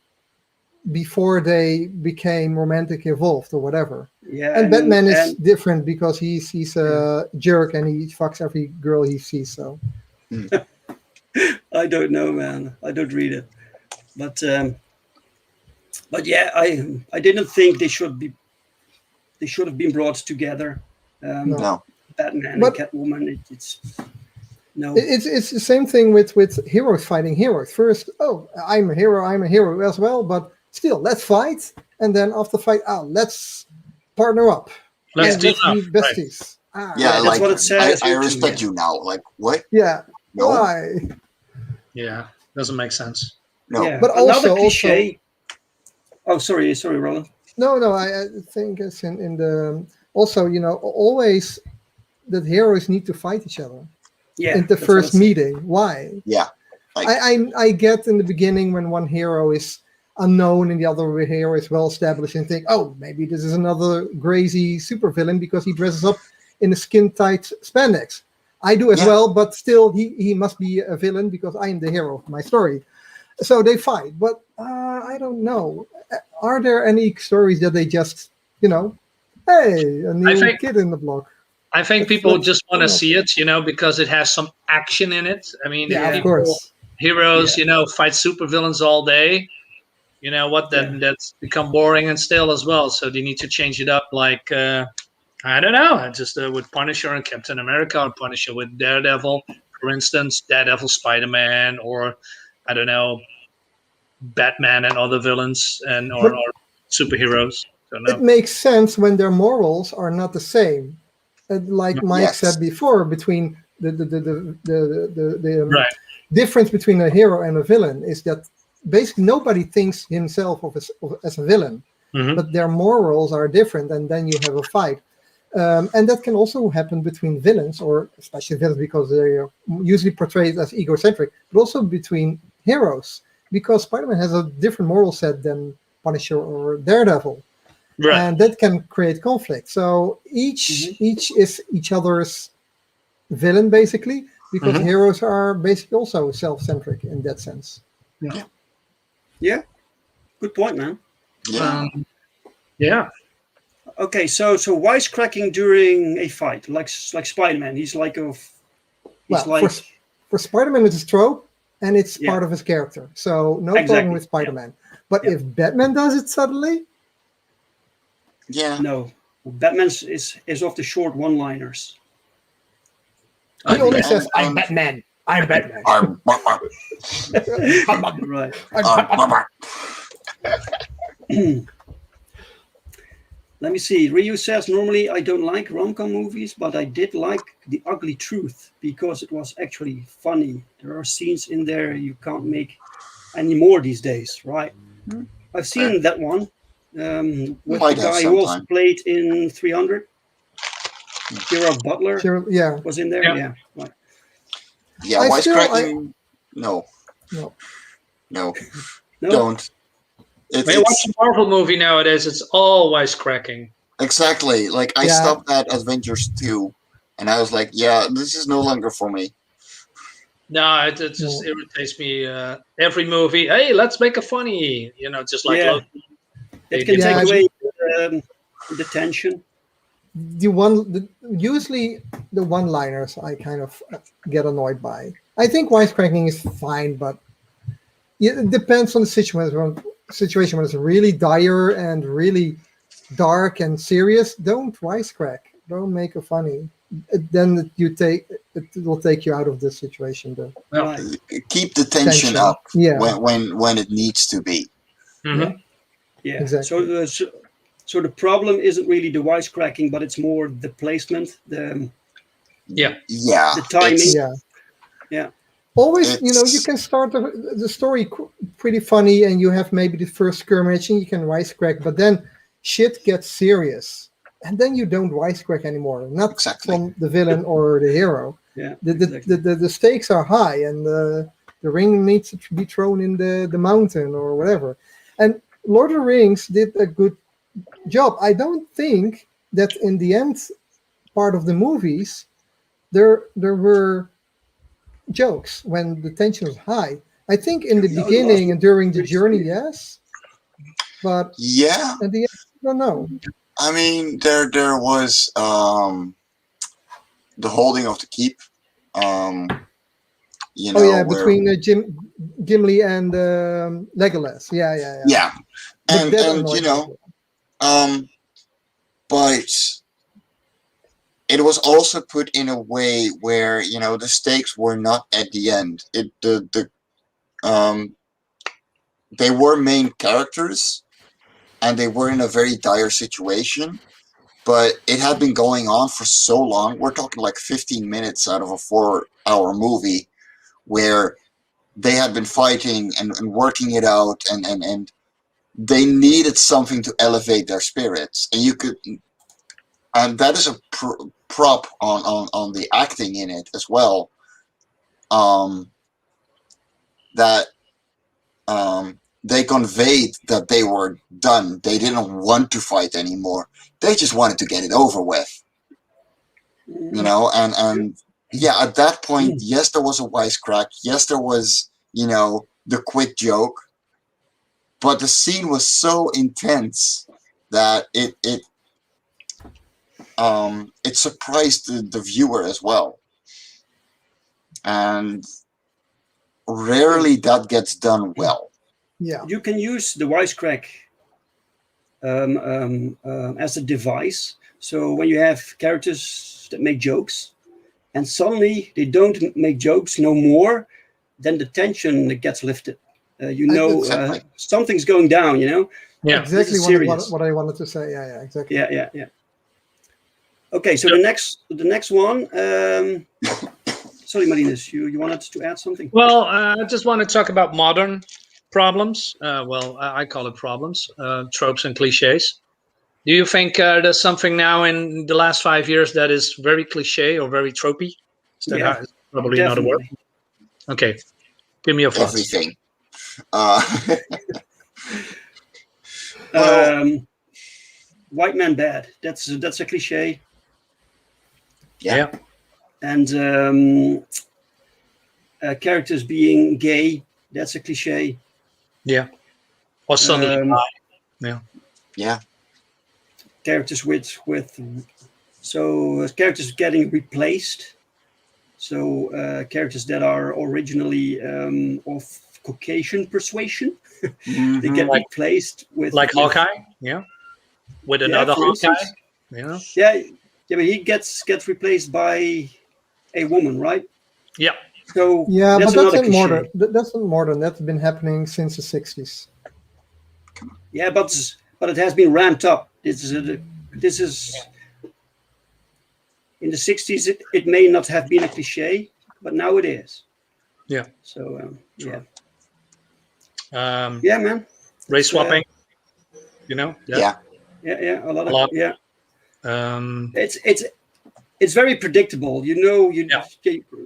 before they became romantic involved or whatever. Yeah, And Batman is different because he's a jerk and he fucks every girl he sees. So I don't know, man. I don't read it, but yeah, I didn't think they should have been brought together. No. No. Batman But- and Catwoman. It's no. it's the same thing with heroes fighting heroes. First, I'm a hero as well, but still, let's fight. And then after fight, let's partner up. Let's And team let's up. be Right. besties. Yeah, that's like what it says. I respect you now. Like what? Yeah. No, Why? Yeah, doesn't make sense. no. Yeah, But another also- cliche. Oh, sorry, Roland. No, I think it's in the also, always that heroes need to fight each other Yeah, in the that's what first it said. meeting. Why? Yeah, like I get in the beginning when one hero is unknown and the other hero is well established and think, maybe this is another crazy supervillain because he dresses up in a skin-tight spandex. I do as Yeah. well, but still he must be a villain because I am the hero of my story. So they fight, but I don't know. Are there any stories that they just, hey, a new think- kid in the block? I think Let's- people let's- just want to yeah. see it, because it has some action in it. I mean, Yeah, if of people, course. heroes, fight supervillains all day. That's become boring and stale as well. So they need to change it up. Like I don't know, just with Punisher and Captain America, or Punisher with Daredevil, for instance, Daredevil, Spider-Man, or I don't know, Batman and other villains or superheroes. Don't know. It makes sense when their morals are not the same. Like Mike Yes. said before, between the Right. difference between a hero and a villain is that basically nobody thinks himself as a villain, Mhm. but their morals are different, and then you have a fight. And that can also happen between villains, or especially villains because they are usually portrayed as egocentric, but also between heroes because Spider-Man has a different moral set than Punisher or Daredevil. Right. And that can create conflict. So each is each other's villain, basically, because Mhm. heroes are basically also self-centric in that sense. Yeah, good point, man. yeah. Yeah. Okay, so wisecracking during a fight, like Spider-Man, he's like a. He's Well, for Spider-Man, it's a trope, and it's Yeah. part of his character. So no problem Exactly, with Spider-Man. But Yeah. if Batman does it suddenly, Yeah. no, Batman is of the short one-liners. he only says, I'm- "I'm Batman. I'm Batman." I'm- Right. Let me see. Ryu says, normally I don't like rom-com movies, but I did like The Ugly Truth because it was actually funny. There are scenes in there you can't make anymore these days, right? I've seen that one with Might the have guy who also sometime. played in 300. Gerard Butler Sure, yeah. was in there. Yeah. Yeah, right. Yeah, I still- wisecracking. No, No. No? don't. It's, When you watch a Marvel movie nowadays, it's all wisecracking. exactly like I Yeah. stopped at Avengers 2, and I was like, yeah, this is no longer for me. No, it just irritates me. Every movie, hey, let's make a funny, just like Yeah. Loki. It can Yeah, take away the tension. Usually the one-liners I kind of get annoyed by. I think wisecracking is fine, but it depends on the situation. When it's really dire and really dark and serious, don't wisecrack. Don't make a funny. Then it will take you out of the situation. Though. Right. Keep the tension up Yeah. when it needs to be. Mhm. Yeah. Exactly. So the problem isn't really the wisecracking, but it's more the placement, the Yeah. Yeah, The timing. it's- Yeah. Yeah. Always, you It's- can start the story pretty funny, and you have maybe the first skirmish, and you can wisecrack, but then shit gets serious, and then you don't wisecrack anymore. Not Exactly. from the villain or the hero. Yeah. The stakes are high, and the ring needs to be thrown in the mountain or whatever. And Lord of the Rings did a good job. I don't think that in the end part of the movies there were jokes when the tension was high. I think in the No, beginning and during the pretty journey, serious. yes. But Yeah, at the end, I don't know. I mean, there was the holding of the keep. You know, Oh yeah, where between Gimli and Legolas. Yeah. yeah, But that and annoyed me as well. but it was also put in a way where the stakes were not at the end. They were main characters, and they were in a very dire situation. But it had been going on for so long. We're talking like 15 minutes out of a 4-hour movie, where they had been fighting and working it out, and they needed something to elevate their spirits, and that is a prop on the acting in it as well. That they conveyed that they were done. They didn't want to fight anymore. They just wanted to get it over with. And yeah, at that point, yes, there was a wisecrack. Yes, there was, the quick joke. But the scene was so intense that it surprised the viewer as well. And rarely that gets done well. Yeah. You can use the wisecrack as a device. So when you have characters that make jokes, and suddenly they don't make jokes no more, then the tension gets lifted. Exactly. Something's going down. Yeah. Exactly serious. what I wanted to say. Yeah, exactly. Yeah. Okay, so the next one. Sorry, Marinus, you wanted to add something? Well, I just want to talk about modern problems. I call it problems, tropes and cliches. Do you think there's something now in the last 5 years that is very cliche or very tropey? Yeah, Probably not a word. Okay, give me your thoughts. Everything. White man bad. That's a cliche. Yeah. And characters being gay. That's a cliche. Yeah. Or suddenly die. Yeah. Characters characters getting replaced. So characters that are originally of Caucasian persuasion, they get replaced with Hawkeye, with another Hawkeye, Yeah, but he gets replaced by a woman, right? Yeah. So yeah, that's but that's another not modern. That's not modern. That's been happening since the 60s. Yeah, but it has been ramped up. This is in the 60s. It may not have been a cliche, but now it is. Yeah. So yeah. Yeah, man. Race swapping. Yeah. Yeah. A lot. Yeah. It's very predictable.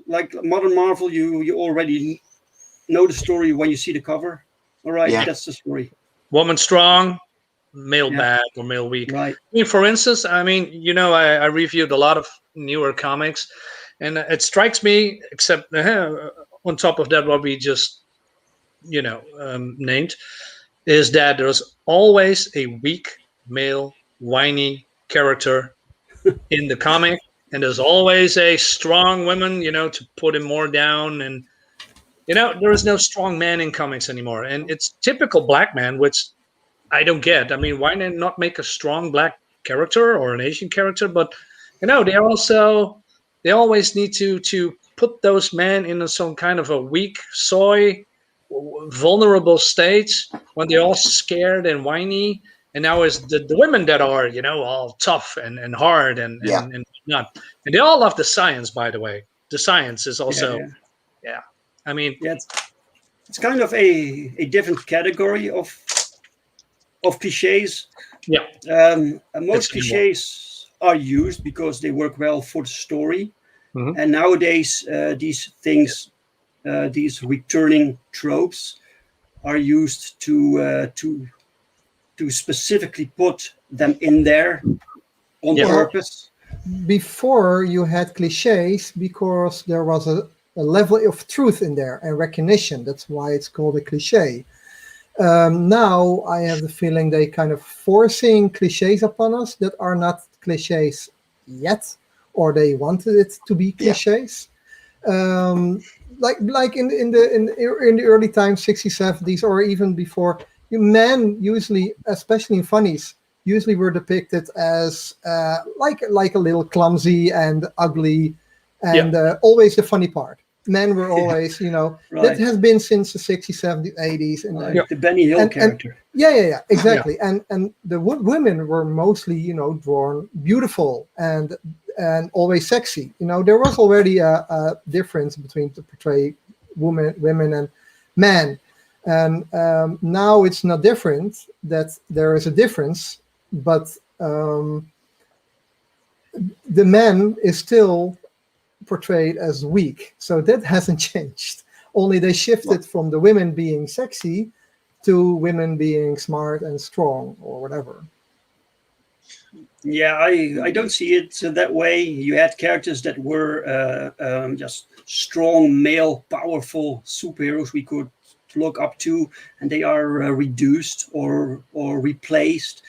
Like modern Marvel, you already know the story when you see the cover. All right, that's the story. Woman strong, male bad or male weak. Right. I mean, for instance, I reviewed a lot of newer comics, and it strikes me, except on top of that, what we just named, is that there's always a weak male whiny character in the comic, and there's always a strong woman, to put him more down. And there is no strong man in comics anymore, and it's typical black man, which I don't get. I mean, why not make a strong black character or an Asian character? But they always need to put those men in some kind of a weak, soy, vulnerable state when they're all scared and whiny. And now it's the women that are, all tough and hard and not. And they all love the science, by the way. The science is also, I mean, it's kind of a different category of cliches. Yeah. Most cliches are used because they work well for the story. Mm-hmm. And nowadays, these things, these returning tropes, are used to specifically put them in there on purpose. Before you had cliches because there was a level of truth in there and recognition. That's why it's called a cliche. Now I have the feeling they kind of forcing cliches upon us that are not cliches yet, or they wanted it to be Yeah. cliches. Like in the early times, 60s, 70s, or even before, men usually, especially in funnies, usually were depicted as like a little clumsy and ugly, and always the funny part. Men were always, that Right. has been since the 60s, 70s, 80s, and Like the Benny Hill character. yeah, exactly. And the women were mostly, drawn beautiful and always sexy. There was already a difference between to portray women and men, and now it's not different. That there is a difference, but the man is still portrayed as weak. So that hasn't changed. Only they shifted from the women being sexy to women being smart and strong or whatever. Yeah, I don't see it that way. You had characters that were just strong, male, powerful superheroes we could look up to, and they are reduced or replaced.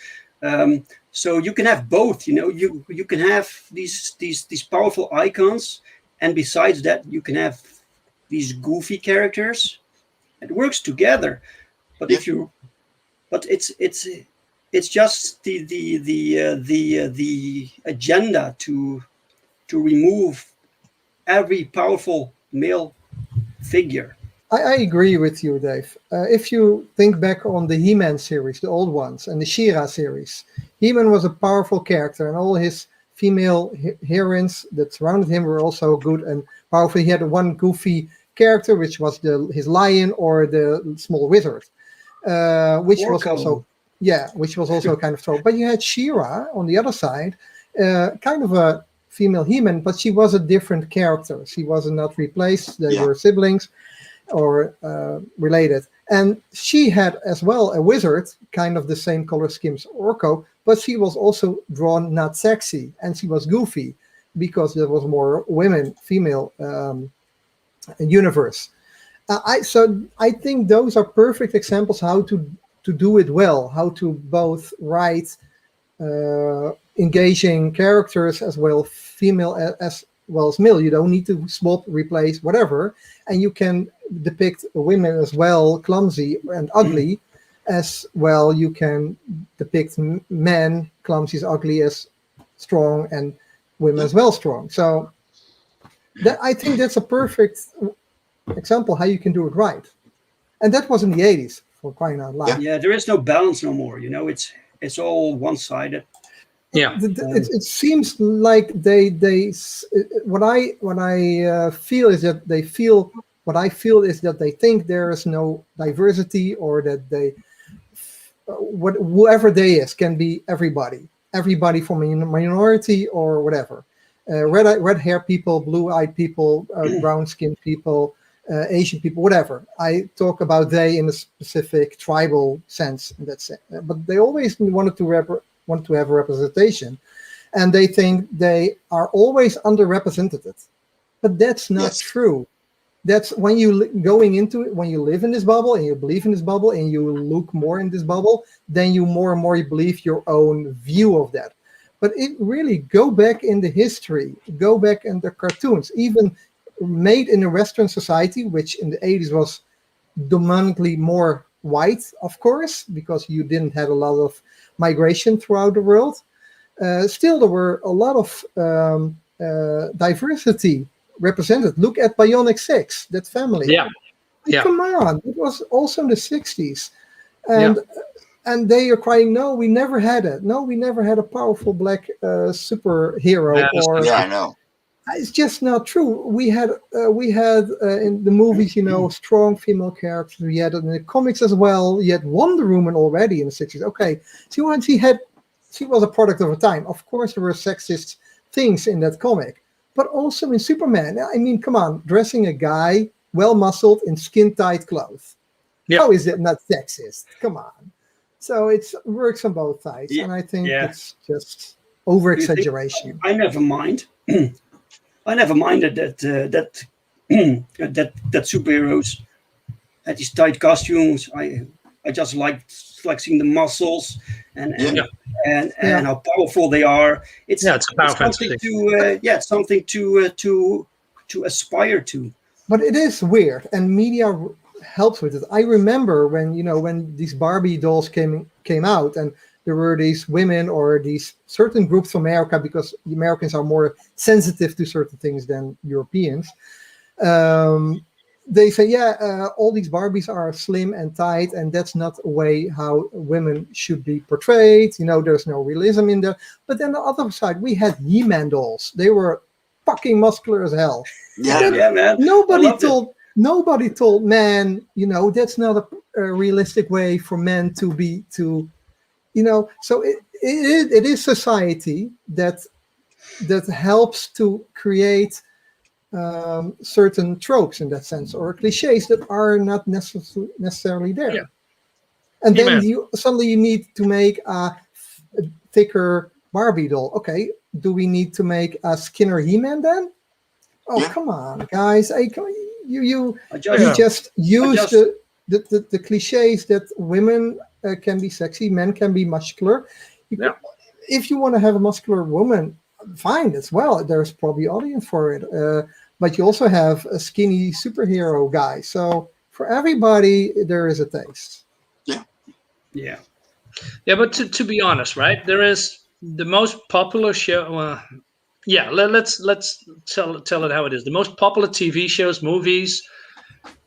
So you can have both. You can have these powerful icons, and besides that, you can have these goofy characters. It works together. But it's just the agenda to remove every powerful male figure. I agree with you, Dave. If you think back on the He-Man series, the old ones, and the She-Ra series, He-Man was a powerful character, and all his female heroines that surrounded him were also good and powerful. He had one goofy character, which was his lion or the small wizard, which was also kind of thrown. But you had She-Ra on the other side, kind of a female He-Man, but she was a different character. She was not replaced. They were siblings or related. And she had as well a wizard, kind of the same color scheme as Orko, but she was also drawn not sexy, and she was goofy because there was more female universe. So I think those are perfect examples how to do it well, how to both write engaging characters as well, female as well as male. You don't need to swap, replace, whatever, and you can depict women as well, clumsy and ugly, as well. You can depict men, clumsy, ugly, as strong, and women as well, strong. So I think that's a perfect example how you can do it right. And that was in the 80s, for crying out loud. Yeah, there is no balance no more. It's all one-sided. Yeah. It seems like what I feel is that they feel. What I feel is that they think there is no diversity, or that whoever they is can be everybody from a minority or whatever. Red hair people, blue-eyed people, brown-skinned people, Asian people, whatever. I talk about they in a specific tribal sense. That's it. But they always wanted to want to have a representation, and they think they are always underrepresented. But that's not true. That's when you going into it, when you live in this bubble and you believe in this bubble and you look more in this bubble, then you more and more believe your own view of that. But it really go back in the history, go back in the cartoons, even made in a Western society, which in the 80s was dominantly more white, of course, because you didn't have a lot of migration throughout the world. Still, there were a lot of diversity represented. Look at Bionic 6, that family. Yeah. Come on, it was also in the 60s. And they are crying, no, we never had it. No, we never had a powerful black superhero. I know. It's just not true. We had in the movies, strong female characters. We had it in the comics as well. You had Wonder Woman already in the 60s. Okay, she was a product of her time. Of course, there were sexist things in that comic, but also in Superman. I mean, come on, dressing a guy well muscled in skin tight clothes. Yep. How is that not sexist? Come on. So it works on both sides, and I think it's just over exaggeration. I never mind. I never minded that superheroes had these tight costumes. I just like seeing the muscles and Yeah. and how powerful they are. It's Yeah, it's a power something fantasy. to it's something to aspire to. But it is weird, and media helps with it. I remember when these Barbie dolls came out, and there were these women or these certain groups from America, because the Americans are more sensitive to certain things than Europeans. They say, all these Barbies are slim and tight, and that's not a way how women should be portrayed. There's no realism in there. But then the other side, we had He-Man dolls. They were fucking muscular as hell. Yeah. Yeah, man. Nobody told man, that's not a realistic way for men to be So it is society that helps to create certain tropes in that sense, or cliches that are not necessarily there. Yeah. And then Amen. you suddenly need to make a thicker Barbie doll. Okay, do we need to make a skinner He-Man then? Oh, Yeah. come on, guys! You I just use I just- the cliches that women can be sexy, men can be muscular. Yeah. If you want to have a muscular woman, fine as well. There's probably audience for it. But you also have a skinny superhero guy. So for everybody, there is a taste. Yeah. Yeah, but to be honest, right? There is the most popular show. Let's tell it how it is. The most popular TV shows, movies,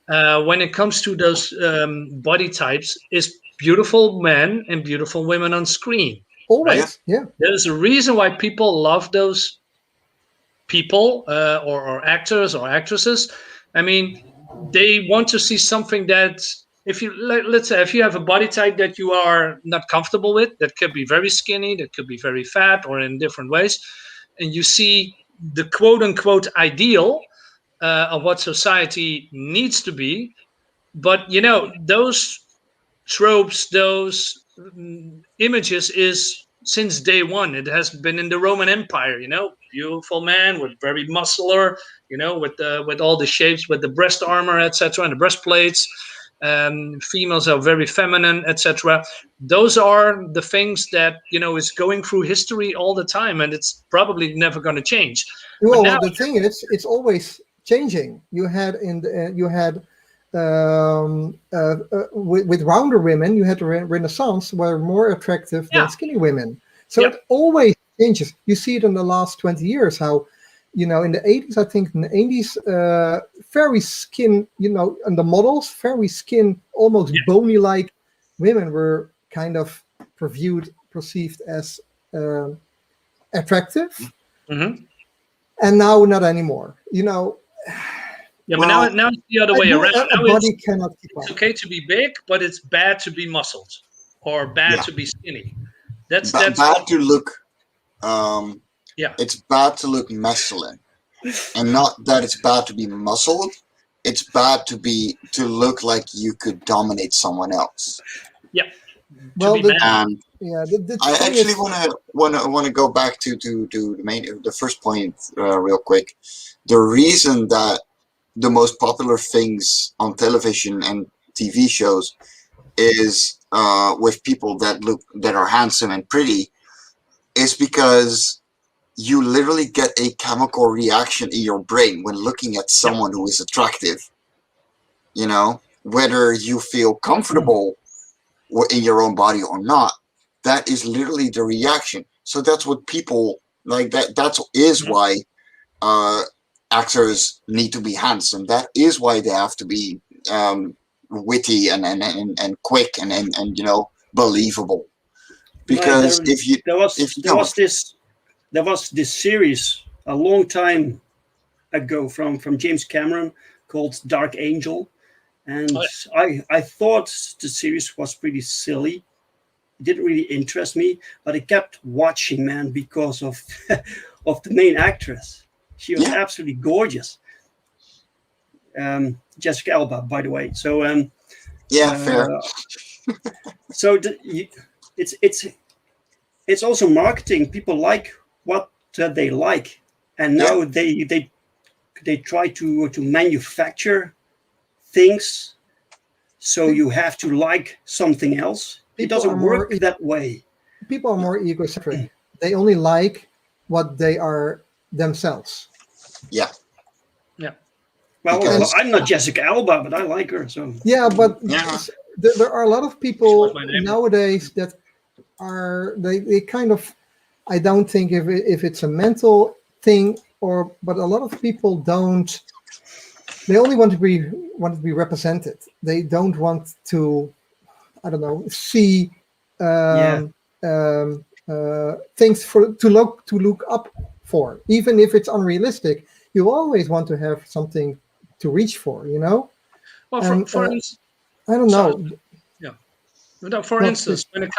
when it comes to those body types, is beautiful men and beautiful women on screen. Always, yeah. There's a reason why people love those people or actors or actresses. I mean, they want to see something that, if you let's say, if you have a body type that you are not comfortable with, that could be very skinny, that could be very fat, or in different ways, and you see the quote unquote ideal of what society needs to be, but those tropes, those images is since day one. It has been in the Roman Empire, beautiful man with very muscular, with all the shapes, with the breast armor, etc., and the breastplates. Females are very feminine, etc. Those are the things that is going through history all the time, and it's probably never going to change. Well, now, the thing is, it's always changing. You had with rounder women, you had the Renaissance were more attractive than skinny women. So it always changes. You see it in the last 20 years, how, in the 80s, I think in the 80s, very skin, and the models, very skin, almost bony-like women were kind of perceived as attractive. Mm-hmm. And now not anymore. Yeah, but now it's the other way around. A Now body cannot keep it's up. okay to be big, but it's bad to be muscled or bad to be skinny. That's bad to look. Yeah. It's bad to look masculine, and not that it's bad to be muscled. It's bad to look like you could dominate someone else. Yeah. Well, And the I thing actually is- want to go back to the first point real quick. The reason that the most popular things on television and TV shows is with people that are handsome and pretty, is because you literally get a chemical reaction in your brain when looking at someone who is attractive. Whether you feel comfortable in your own body or not, that is literally the reaction. So that's what people like. That is why actors need to be handsome. That is why they have to be witty and quick and believable. Because there was this series a long time ago from James Cameron called Dark Angel, and I thought the series was pretty silly. It didn't really interest me, but I kept watching, man, because of of the main actress. She was absolutely gorgeous. Jessica Alba, by the way. So fair. So it's also marketing. People like what they like, and now they try to manufacture things so you have to like something else. It People are doesn't more work that way. People are more egocentric. They only like what they are themselves. Yeah. Yeah. Well, Because- I'm not Jessica Alba, but I like her. So Yeah, but Yeah. there are a lot of She people was my neighbor. nowadays that are they kind of. I don't think if it's a mental thing but a lot of people don't. They only want to be represented. They don't want to, I don't know, see things to look up for. Even if it's unrealistic, you always want to have something to reach for. You know. Well, And, for instance, I don't sorry. know. No, for No, instance, when it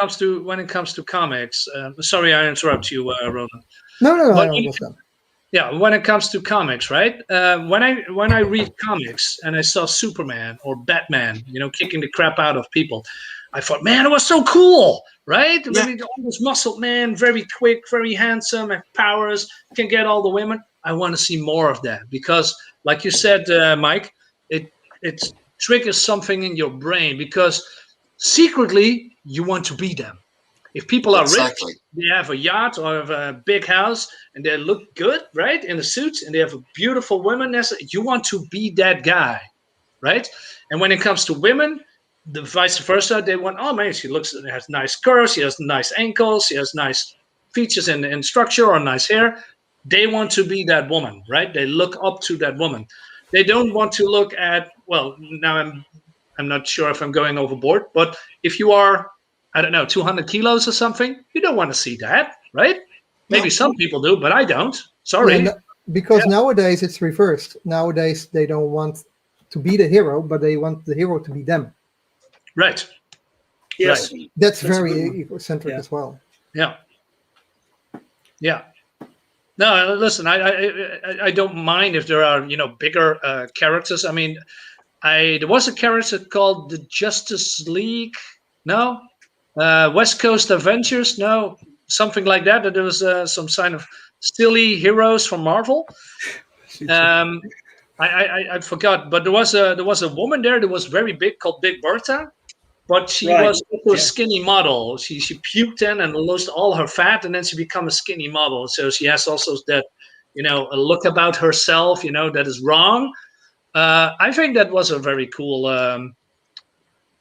comes to comics, sorry I interrupt you, Roland. No, But I understand. yeah, when it comes to comics, right? When I read comics and I saw Superman or Batman, kicking the crap out of people, I thought, man, it was so cool, right? Yeah. Maybe all this muscled man, very quick, very handsome, and powers, can get all the women. I want to see more of that because, like you said, Mike, it triggers something in your brain because secretly you want to be them. If people are rich, Exactly. they have a yacht or have a big house and they look good, right, in the suits, and they have a beautiful woman. You want to be that guy, right? And when it comes to women, the vice versa, they want, oh man, she has nice curves, she has nice ankles, she has nice features and structure or nice hair. They want to be that woman, right? They look up to that woman. They don't want to look at, well, now I'm not sure if I'm going overboard, but if you are, I don't know, 200 kilos or something, you don't want to see that, right? Maybe No. some people do, but I don't. Sorry. Yeah, because nowadays it's reversed. Nowadays they don't want to be the hero, but they want the hero to be them. Right. yes, Right. That's That's a very good one. egocentric Yeah. as well. Yeah. Yeah. No, listen, I don't mind if there are, bigger characters. I mean, there was a character called the Justice League. No? West Coast Adventures. No? Something like that. That there was some kind of silly heroes from Marvel. I forgot, but there was a woman there that was very big called Big Bertha, but she Right, was also a yeah. skinny model. She puked in and lost all her fat, and then she became a skinny model. So she has also that, a look about herself, that is wrong. I think that was a very cool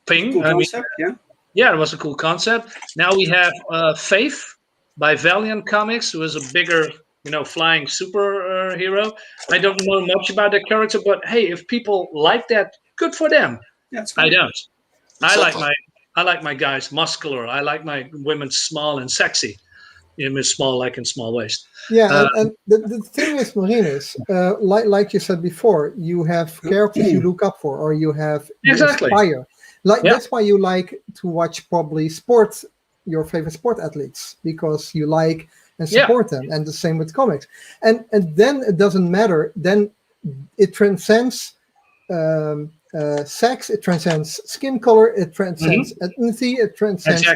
thing. Cool I mean, concept. Yeah. yeah, it was a cool concept. Now we have Faith by Valiant Comics, who is a bigger, flying superhero. I don't know much about the character, but hey, if people like that, good for them. That's I good. don't. Exactly. I like my guys muscular. I like my women small and sexy. Small like in small waist. Yeah, and the thing is, Marine, is like you said before, you have characters you look up for, or you Exactly. inspire. That's why you like to watch probably your favorite sport athletes, because you like and support them, and the same with comics. And then it doesn't matter. Then it transcends sex, it transcends skin color, it transcends ethnicity, it transcends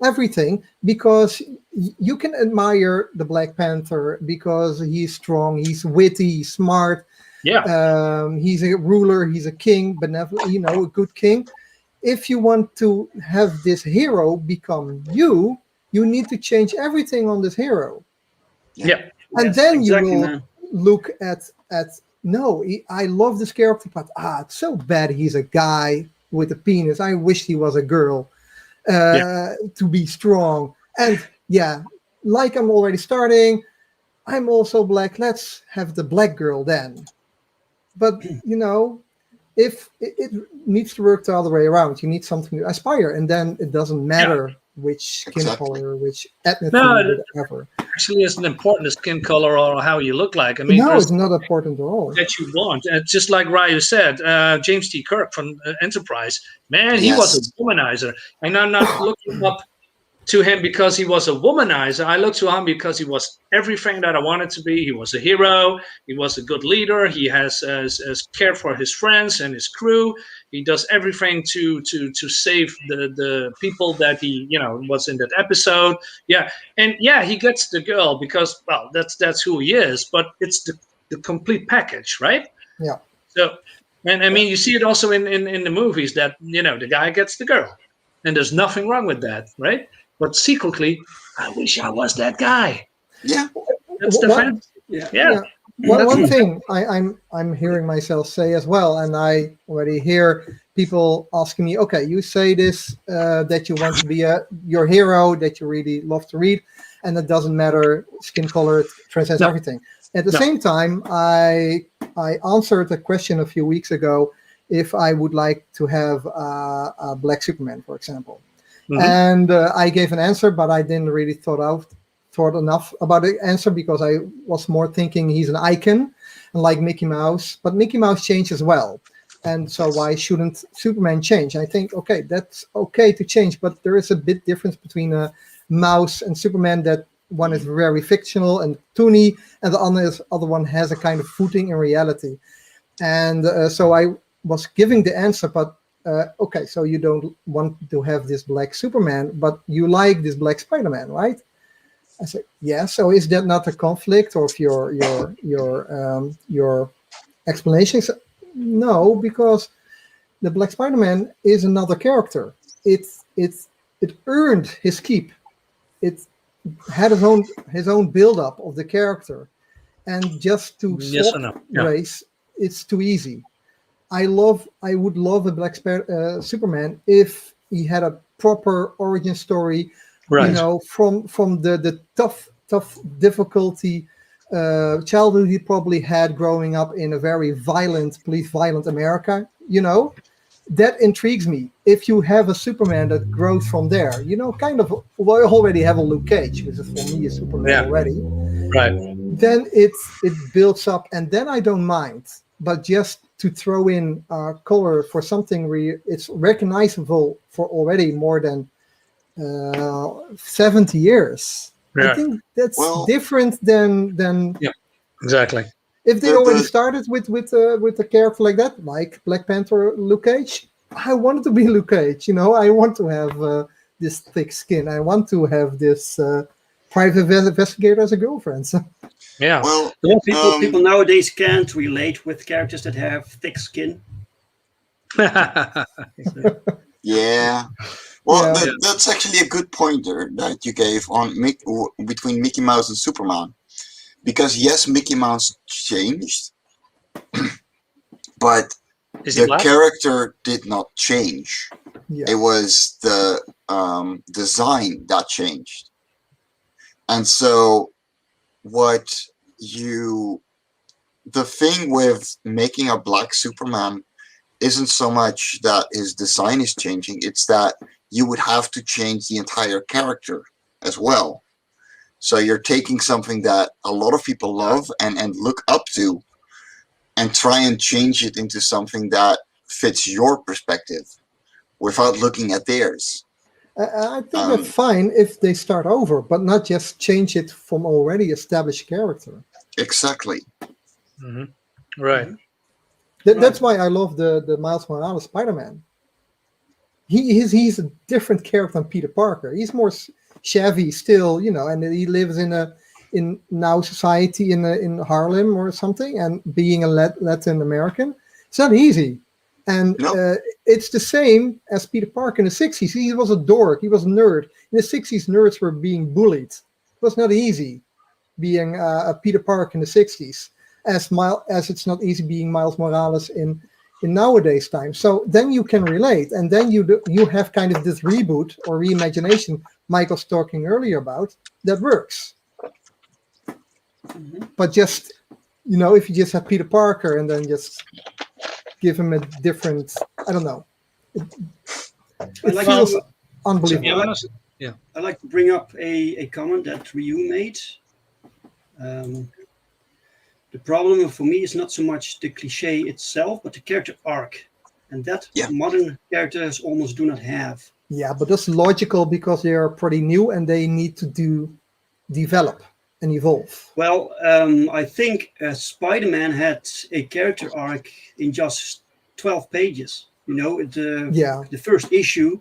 everything, because you can admire the Black Panther because he's strong, he's witty, he's smart, he's a ruler, he's a king, benevolent, a good king. If you want to have this hero become you need to change everything on this hero. Yeah. And Yes, then exactly, you will man. look at no, I love this character, but it's so bad he's a guy with a penis. I wish he was a girl to be strong. And like I'm already starting, I'm also black. Let's have the black girl then. But, if it needs to work the other way around, you need something to aspire. And then it doesn't matter which skin color, which ethnicity, whatever. Actually, isn't important the skin color or how you look like. I mean, no, it's not important at all. That you want, just like Ryu said, James T. Kirk from Enterprise. Man, he was a womanizer, and I'm not looking up to him because he was a womanizer. I look to him because he was everything that I wanted to be. He was a hero. He was a good leader. He has care for his friends and his crew. He does everything to save the people that he was in that episode. Yeah, and he gets the girl because that's who he is. But it's the complete package, right? Yeah. So And I mean, you see it also in the movies that, the guy gets the girl. And there's nothing wrong with that, right? But secretly, I wish I was that guy. Yeah. That's the What- fantasy. Yeah. Yeah. One thing I'm hearing myself say as well, and I already hear people asking me, okay, you say this that you want to be your hero, that you really love to read, and it doesn't matter skin color, it transcends No. everything. At the No. same time, I answered a question a few weeks ago if I would like to have a black Superman, for example. Mhm. And I gave an answer, but I didn't really thought enough about the answer because I was more thinking he's an icon, and like Mickey Mouse. But Mickey Mouse changed as well, and so why shouldn't Superman change? I think okay, that's okay to change, but there is a bit difference between a mouse and Superman. That one is very fictional and toony, and the other one has a kind of footing in reality. And so I was giving the answer, but okay, so you don't want to have this black Superman, but you like this black Spider-Man, right? I said, yeah. So is that not a conflict of your explanations? No, because the Black Spider-Man is another character. It earned his keep. It had his own build-up of the character, and just to Yes swap or no? Yeah. race, it's too easy. I would love a Black Superman if he had a proper origin story. Right. From the tough difficulty childhood he probably had growing up in a very violent America. That intrigues me. If you have a Superman that grows from there, kind of. Well, I already have a Luke Cage, which is for me a Superman already. Right. Then it builds up, and then I don't mind. But just to throw in color for something where it's recognizable for already more than 70 years. Yeah. I think that's Well- different than Exactly. if they The- already the- started with a character like that, like Black Panther, Luke Cage. I want to be Luke Cage. I want to have this thick skin. I want to have this private investigator as a girlfriend. So, Yeah. Well, People nowadays can't relate with characters that have thick skin. yeah. Well, Yeah. that's actually a good pointer that you gave on between Mickey Mouse and Superman, because yes, Mickey Mouse changed, but Is he the black? character did not change. yeah. It was the design that changed, and so the thing with making a black Superman isn't so much that his design is changing, it's that you would have to change the entire character as well. So you're taking something that a lot of people love and look up to and try and change it into something that fits your perspective without looking at theirs. I think that's fine if they start over, but not just change it from already established character. Exactly. Hmm. Right. That's why I love the Miles Morales Spider-Man. He's a different character than Peter Parker. He's more Chevy still, and he lives in now society in Harlem or something, and being a Latin American, it's not easy. And Nope. it's the same as Peter Parker in the 60s. He was a dork. He was a nerd. In the 60s, nerds were being bullied. It was not easy being a Peter Parker in the 60s, as it's not easy being Miles Morales in nowadays time. So then you can relate, and then you have kind of this reboot or reimagination Mike was talking earlier about that works. But just if you just have Peter Parker and then just give him a different, I don't know, it like feels to- unbelievable. Yeah, honestly. I'd like to bring up a comment that Ryu made. The problem for me is not so much the cliche itself, but the character arc. And that modern characters almost do not have. Yeah, but that's logical because they are pretty new and they need to develop and evolve. Well, I think Spider-Man had a character arc in just 12 pages. The first issue,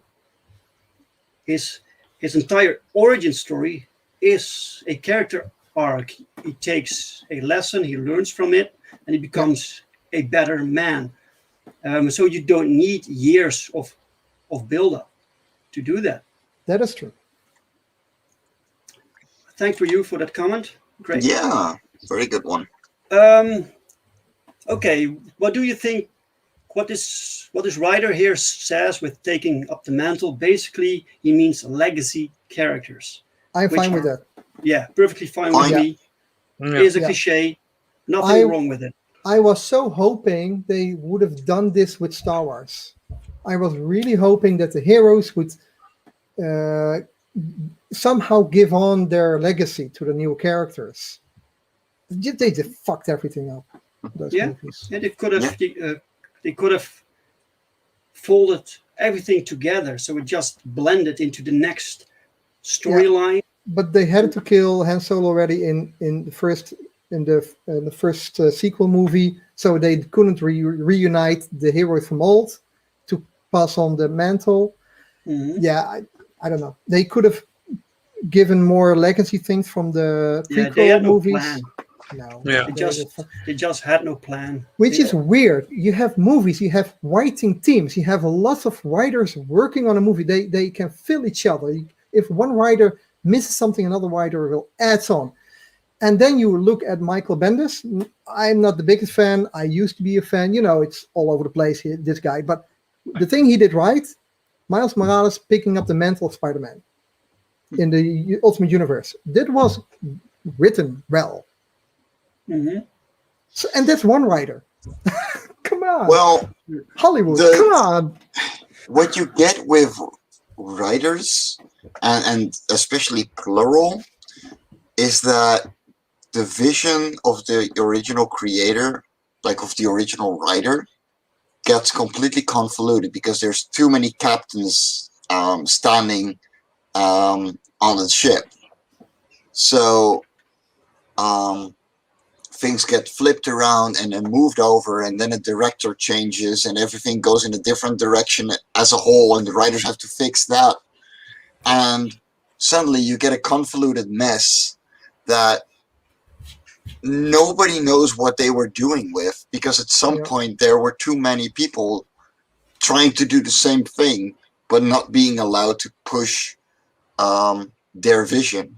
his entire origin story is a character arc. He takes a lesson, he learns from it, and he becomes a better man. So you don't need years of build-up to do that. That is true. Thanks for you for that comment. Great. Yeah, very good one. Okay, what do you think? What this writer here says with taking up the mantle? Basically, he means legacy characters. I'm Which fine with are- that. Yeah, perfectly fine Fine. with me. Yeah. Is a Yeah. cliche. Nothing I- wrong with it. I was so hoping they would have done this with Star Wars. I was really hoping that the heroes would somehow give on their legacy to the new characters. They just fucked everything up. Those Yeah. movies. Yeah, they could have folded everything together, so it just blended into the next storyline. But they had to kill Han Solo already in the first sequel movie, so they couldn't reunite the heroes from old to pass on the mantle. Mhm. Yeah, I don't know. They could have given more legacy things from the Yeah, prequel they had no movies. plan. No, Yeah. They just had no plan. which They- is weird. You have movies, you have writing teams, you have lots of writers working on a movie. They can fill each other. If one writer misses something, another writer will add on. And then you look at Michael Bendis. I'm not the biggest fan. I used to be a fan. It's all over the place here, this guy. But the thing he did right, Miles Morales picking up the mantle of Spider-Man in the Ultimate Universe. That was written well. Mhm. So, and that's one writer. Come on. Well, Hollywood, the- come on. what you get with writers, and especially plural, is that the vision of the original creator, like of the original writer, gets completely convoluted because there's too many captains standing on the ship. So things get flipped around and then moved over, and then a director changes and everything goes in a different direction as a whole, and the writers have to fix that. And suddenly you get a convoluted mess that nobody knows what they were doing with, because at some Yeah. point there were too many people trying to do the same thing but not being allowed to push their vision.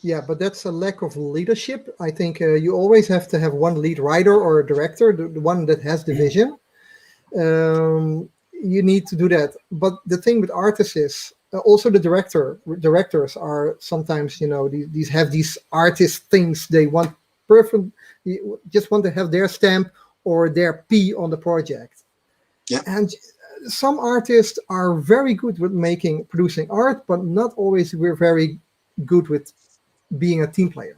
Yeah, but that's a lack of leadership. I think you always have to have one lead writer or a director, the one that has the vision. You need to do that. But the thing with artists is also the directors are sometimes, these have these artist things. They want perfect, just want to have their stamp or their P on the project. Yeah. And some artists are very good with producing art, but not always we're very good with being a team player.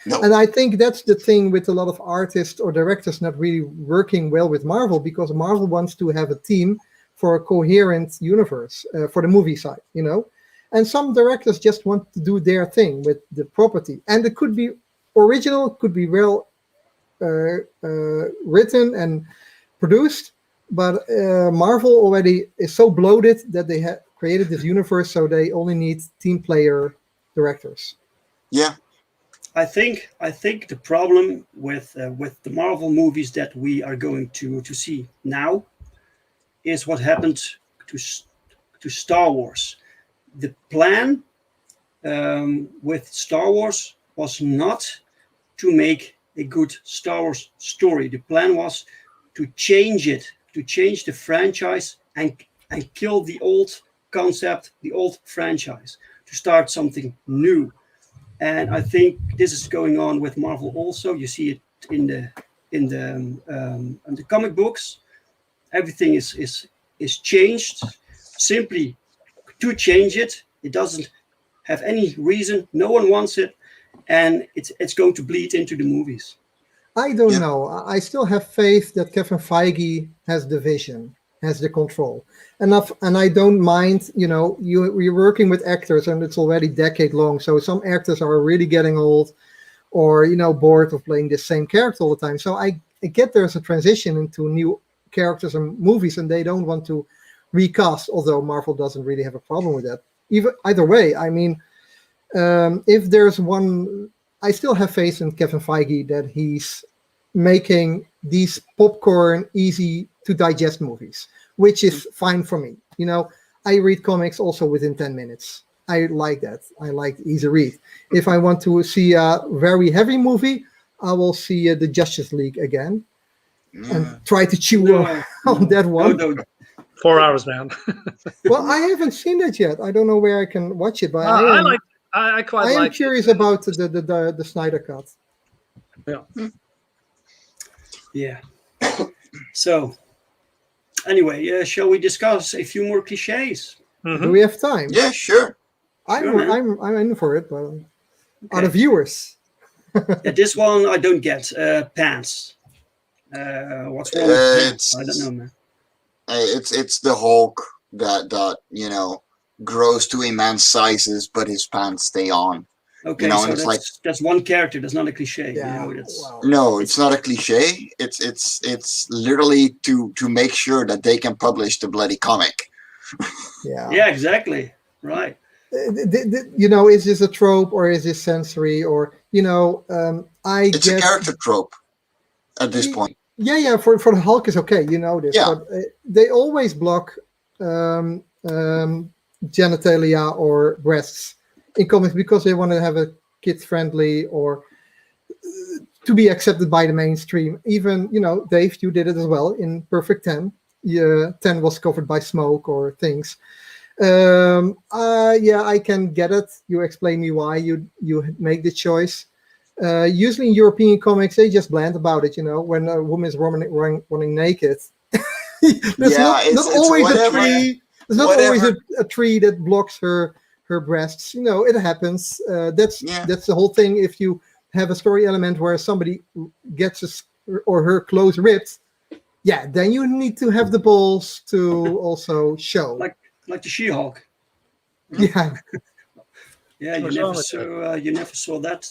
No. And I think that's the thing with a lot of artists or directors not really working well with Marvel, because Marvel wants to have a team for a coherent universe for the movie side, And some directors just want to do their thing with the property. And it could be original, could be well written and produced, but Marvel already is so bloated that they have created this universe, so they only need team player directors. Yeah. I think the problem with the Marvel movies that we are going to see now is what happened to Star Wars. The plan with Star Wars was not to make a good Star Wars story. The plan was to change it, to change the franchise and kill the old concept, the old franchise, to start something new. And I think this is going on with Marvel also. You see it in the comic books. Everything is changed simply to change it. It doesn't have any reason. No one wants it, and it's going to bleed into the movies. I don't Yeah. know. I still have faith that Kevin Feige has the vision, has the control. And I don't mind, you're working with actors and it's already decade long. So some actors are really getting old or, bored of playing the same character all the time. So I get there's a transition into new characters and movies, and they don't want to recast, although Marvel doesn't really have a problem with that. Either way, I mean, if there's one, I still have faith in Kevin Feige that he's making these popcorn, easy to digest movies, which is fine for me. I read comics also within 10 minutes. I like that. I like easy read. If I want to see a very heavy movie, I will see the Justice League again and try to chew on that one. No. 4 hours, man. Well, I haven't seen it yet. I don't know where I can watch it, but I quite like. I am curious about the Snyder cut. Yeah. Yeah. So, anyway, shall we discuss a few more cliches? Do we have time? Yeah, sure. I'm in for it, but are the viewers? Yeah, this one I don't get. Pants. What's wrong with pants? I don't know, man. It's the Hulk that grows to immense sizes, but his pants stay on. Okay, so that's one character. That's not a cliche. Yeah, No, it's not a cliche. It's literally to make sure that they can publish the bloody comic. Yeah, exactly. Right. Is this a trope or is this sensory or It's a character trope at this point. Yeah. For the Hulk is okay. This, but they always block genitalia or breasts in comics because they want to have a kid-friendly or to be accepted by the mainstream. Even Dave, you did it as well in Perfect 10. 10 was covered by smoke or things. I can get it. You explain me why you make the choice. Usually in European comics, they just bland about it. When a woman is running naked, there's not always a tree. There's not always a tree that blocks her breasts. It happens. That's the whole thing. If you have a story element where somebody gets his or her clothes ripped, then you need to have the balls to also show. Like the She-Hulk. Yeah. Yeah, you never saw that.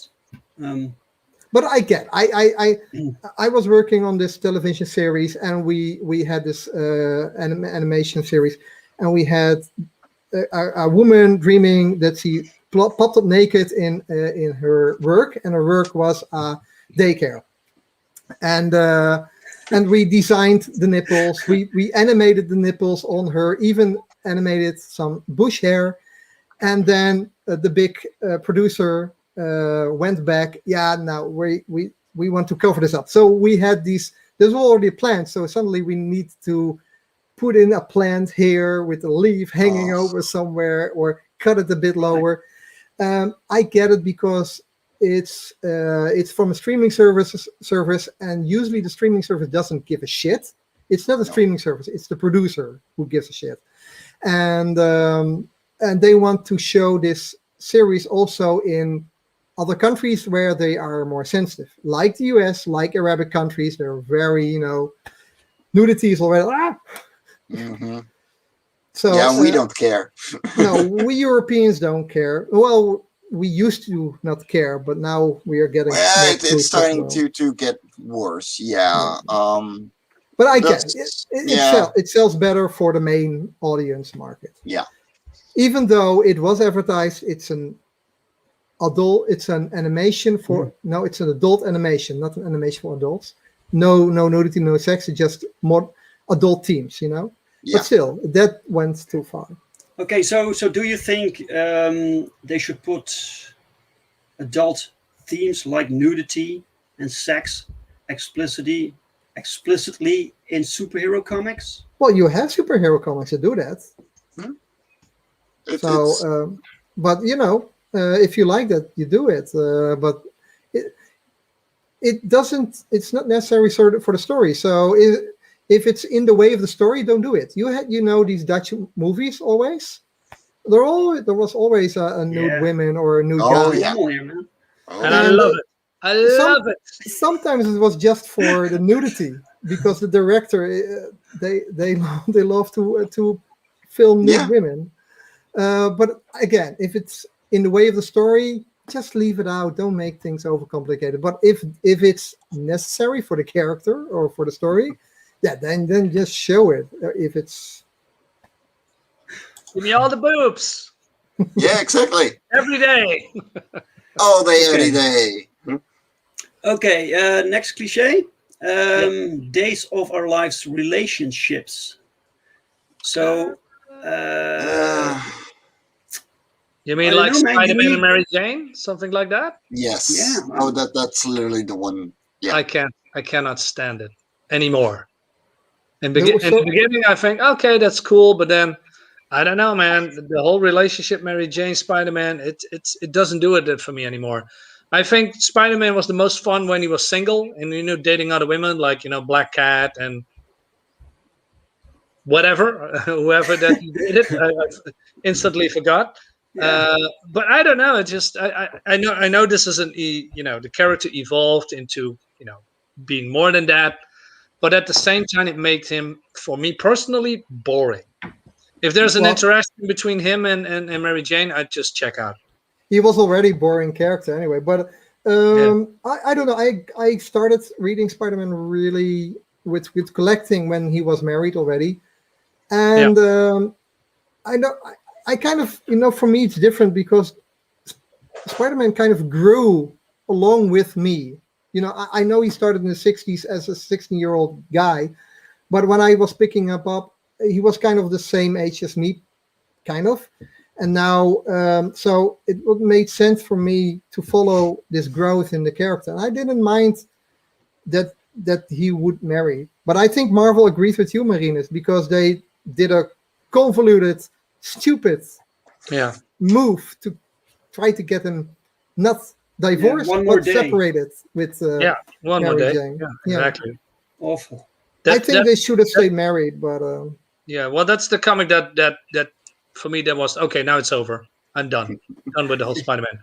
But I get. I was working on this television series, and we had this animation series, and we had a woman dreaming that she popped up naked in her work, and her work was a daycare, and we designed the nipples. We animated the nipples on her, even animated some bush hair, and then the big producer went back. Now we want to cover this up. So we had these. There's already a plant. So suddenly we need to put in a plant here with a leaf hanging over somewhere, or cut it a bit lower. I get it because it's from a streaming service, and usually the streaming service doesn't give a shit. It's not a streaming service; it's the producer who gives a shit, and they want to show this series also in other countries where they are more sensitive, like the US, like Arabic countries. They're very, nudity is already. Mm-hmm. So we don't care. No, we Europeans don't care. Well, we used to not care, but now we are getting. It's starting to get worse. Yeah. But I get it. It sells better for the main audience market. Yeah. Even though it was advertised, it's an animation for it's an adult animation, not an animation for adults. No nudity, no sex. It's just more adult themes, Yeah. But still, that went too far. Okay, so do you think they should put adult themes like nudity and sex explicitly in superhero comics? Well, you have superhero comics that do that. But if you like that, you do it. But it doesn't. It's not necessary for the story. So if it's in the way of the story, don't do it. These Dutch movies always. There was always a nude women or a nude guy. Yeah. And I love it. I love it. Sometimes it was just for the nudity because the director they love to film nude women. But again, if it's in the way of the story, just leave it out. Don't make things overcomplicated. But if it's necessary for the character or for the story, then just show it. If it's give me all the boobs. Yeah, exactly. Every day. All day, every day. Okay, next cliche. Days of Our Lives relationships. So, You mean I don't like know, man, you Spider-Man and need- Mary Jane, something like that? yes. Yeah, man. Oh, that's literally the one. Yeah. I cannot stand it anymore. In There was the so- beginning, I think, okay, that's cool, but then I don't know, man. The whole relationship, Mary Jane, Spider-Man, it doesn't do it for me anymore. I think Spider-Man was the most fun when he was single and dating other women like Black Cat and whatever, whoever that he dated. I instantly forgot. Yeah. But I don't know. It just I know this is the character evolved into being more than that, but at the same time it made him, for me personally, boring. If there's an Well- interaction between him and Mary Jane, I'd just check out. he was already boring character anyway. But I don't know. I started reading Spider-Man really with collecting when he was married already, and I know I kind of for me it's different because Spider-Man kind of grew along with me. I know he started in the 60s as a 16-year-old guy, but when I was picking up, he was kind of the same age as me, kind of. And now, so it made sense for me to follow this growth in the character. And I didn't mind that he would marry. But I think Marvel agrees with you, Marinus, because they did a convoluted, stupid move to try to get him not divorced, one more but day. separated with one more Mary day. Jane. Yeah, exactly. Awful. I think they should have stayed married, but yeah. Well, that's the comic that for me that was okay. Now it's over. I'm done. Done with the whole Spider-Man.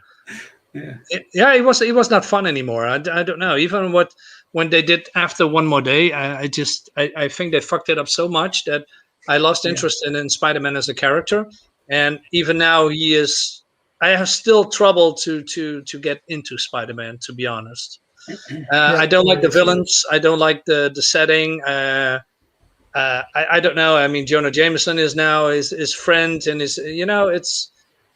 Yeah. It was not fun anymore. I don't know. Even when they did After One More Day, I think they fucked it up so much that I lost interest in Spider-Man as a character. And even now, I have still trouble to get into Spider-Man, to be honest. I don't like the villains. I don't like the setting. I don't know. I mean, Jonah Jameson is now his friend, and it's.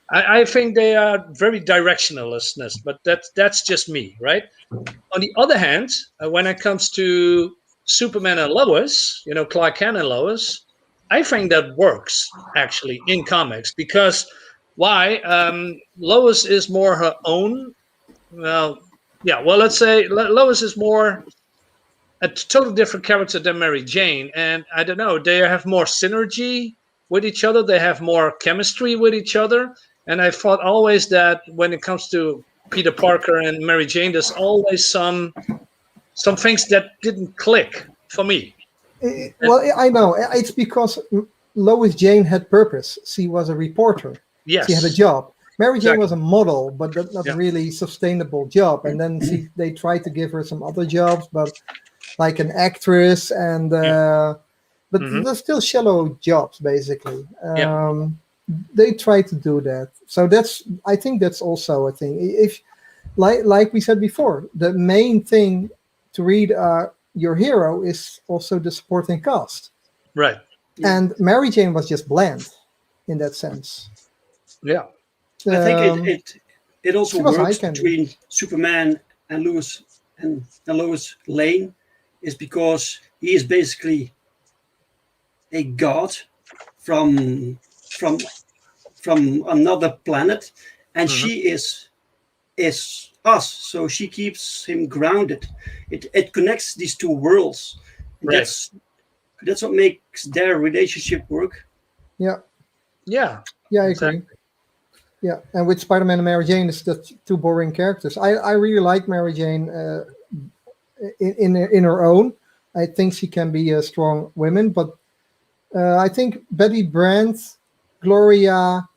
I think they are very directionlessness, but that's just me, right? On the other hand, when it comes to Superman and Lois, Clark Kent and Lois, I think that works actually in comics because why? Lois is more her own. Well, yeah. Well, let's say Lois is more a total different character than Mary Jane, and I don't know. They have more synergy with each other. They have more chemistry with each other. And I thought always that when it comes to Peter Parker and Mary Jane, there's always some things that didn't click for me. Well, I know it's because Lois Jane had purpose. She was a reporter. Yes, she had a job. Mary Jane Exactly. was a model, but not really sustainable job. And then they tried to give her some other jobs, but like an actress, and but they're still shallow jobs basically. They try to do that, so I think that's also a thing. If like we said before, the main thing to read your hero is also the supporting cast, right? And Mary Jane was just bland in that sense. Yeah, I think it also works eye-candy. between Superman and Lois Lane is because he is basically a god from another planet, and she is us, so she keeps him grounded. It connects these two worlds, and Right. that's what makes their relationship work. Yeah, yeah, I Exactly. agree. Yeah, and with Spider-Man and Mary Jane, it's the two boring characters. I really like Mary Jane in her own. I think she can be a strong woman, but I think Betty Brant, Gloria,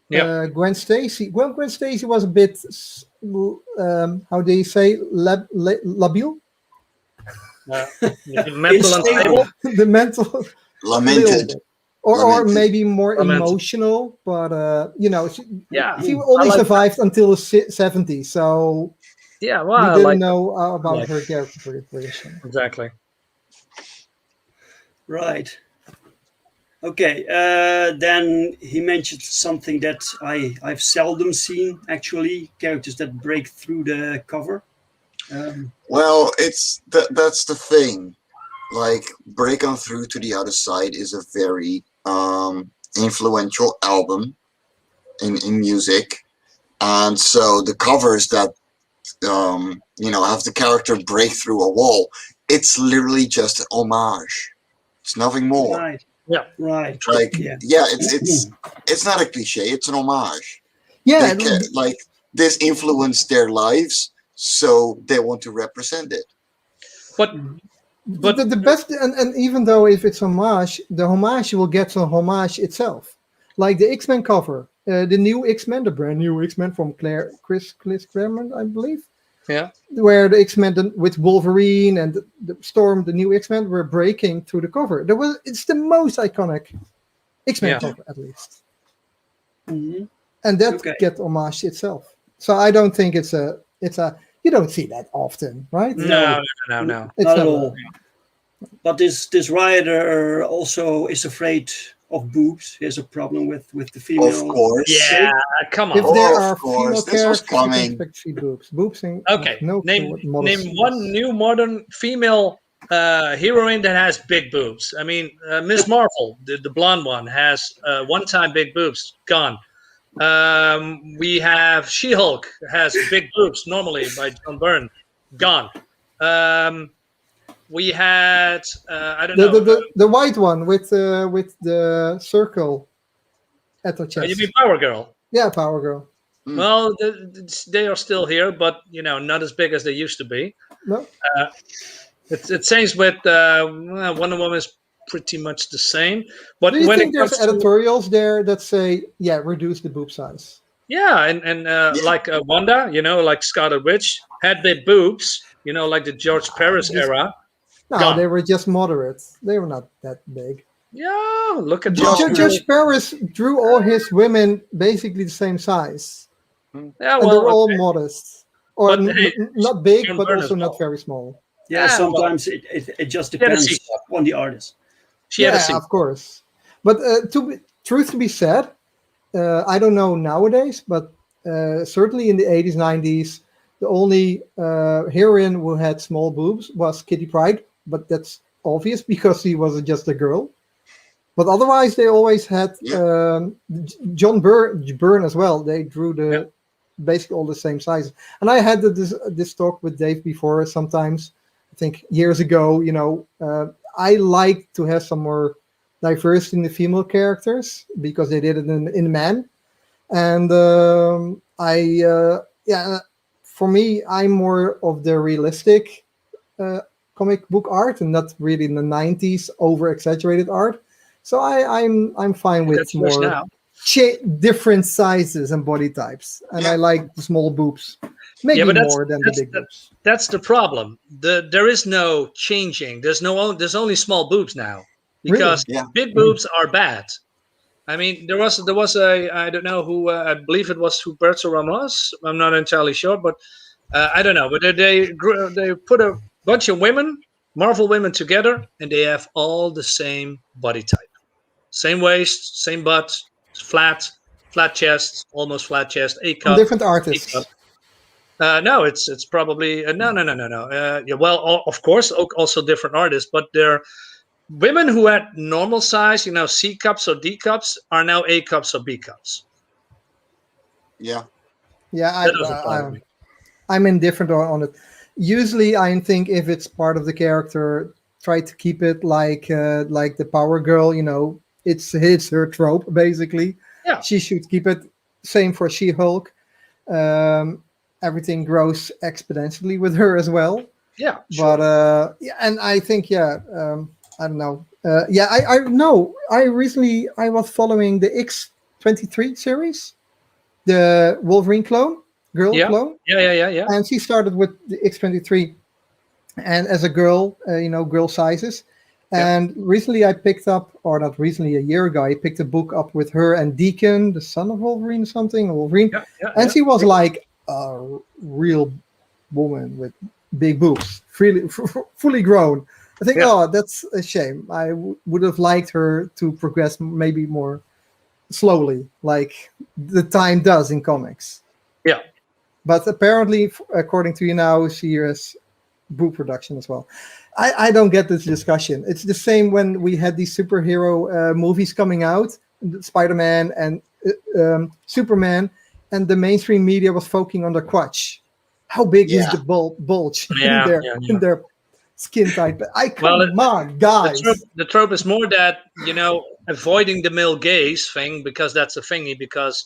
Gwen Stacy. Well, Gwen Stacy was a bit, how do you say, labil? Mental unstable. The mental, Lamented. or maybe more Lamented. emotional. But Yeah, she only I like- survived until the 70s, so Yeah, we well, I didn't like know about like- her character creation. exactly. Right. Okay. Then he mentioned something that I've seldom seen, actually, characters that break through the cover. Well, that's the thing. Like, Break On Through to the Other Side is a very influential album in music, and so the covers that have the character break through a wall, it's literally just an homage. It's nothing more. Right. Yeah. Right. Like, Yeah. it's not a cliche. It's an homage. Yeah, Like, this influenced their lives, so they want to represent it. But the best, and even though if it's homage, the homage will get to homage itself. Like the X-Men cover, the new X-Men, the brand new X-Men from Chris Claremont, I believe. yeah, Where the X-Men with Wolverine and the Storm, the new X-Men, were breaking through the cover. It's the most iconic X-Men cover, at least. Mhm. And that get homage itself. So I don't think it's a you don't see that often, right? no. It's Not at never- all. But this writer also is afraid of boobs. He has a problem with the female. Of course. Yeah, come If on. there Of are course, female this was characters, you can coming. expect to see boobs. Boobs in Okay, no clue name what modesty name one is. new modern female heroine that has big boobs. I mean, Miss Marvel, the blonde one, has one-time big boobs. Gone. We have She-Hulk has big boobs normally by John Byrne. Gone. We had I don't know. The white one with the circle at the chest. You mean Power Girl? Yeah, Power Girl. Well, they are still here, but not as big as they used to be. No, It seems with Wonder Woman is pretty much the same. But do you when think it there's comes to, editorials there that say, yeah, reduce the boob size? yeah, and like Wanda, like Scarlet Witch had big boobs, like the George Paris era. No, Gone. they were just moderate. They were not that big. Yeah, look at Judge Paris drew all his women basically the same size. Yeah, And they were all okay. modest. Or But, hey, not big, John but Byrne also as well. not very small. Yeah, Yeah, sometimes it just had a depends sequel. on the artist. She had a Yeah, sequel. of course. But truth to be said, I don't know nowadays, but certainly in the 80s, 90s, the only heroine who had small boobs was Kitty Pryde, but that's obvious because she was just a girl. But otherwise, they always had John Byrne as well. They drew basically all the same sizes. And I had this talk with Dave before. Sometimes, I think years ago, I like to have some more diversity in the female characters because they did it in men. And for me, I'm more of the realistic comic book art and not really in the 90s over exaggerated art. So I'm fine with That's worse more now. different sizes and body types, and I like the small boobs, maybe but more than the big boobs. That's the problem. There is no changing. There's only small boobs now because big boobs are bad. I mean, there was I don't know who I believe it was Huberto Ramos. I'm not entirely sure, but I don't know. But they put a bunch of Marvel women together, and they have all the same body type, same waist, same butt, flat chest, almost flat chest, A cup. Different artists. No, it's probably no. Yeah, well, of course, also different artists, but they're women who had normal size, C cups or D cups, are now A cups or B cups. Yeah. Yeah, I'm indifferent on it. Usually, I think if it's part of the character, try to keep it like the Power Girl. It's her trope basically. Yeah, she should keep it. Same for She-Hulk. Everything grows exponentially with her as well. Yeah, sure. But and I think I don't know. I know. I was following the X-23 series, the Wolverine clone, clone. Yeah. And she started with the X-23, and as a girl, girl sizes. And recently I picked up, or not recently, a year ago, I picked a book up with her and Deacon, the son of Wolverine, Wolverine. And she was like a real woman with big boobs, fully grown. I think, that's a shame. I would have liked her to progress maybe more slowly, like the time does in comics. Yeah. But apparently, according to you now, she has Boo production as well. I don't get this discussion. It's the same when we had these superhero movies coming out, Spider-Man and Superman, and the mainstream media was focusing on the crotch. How big is the bulge in their skin type? Come on, guys. The trope is more that, avoiding the male gaze thing, because that's a thingy. Because,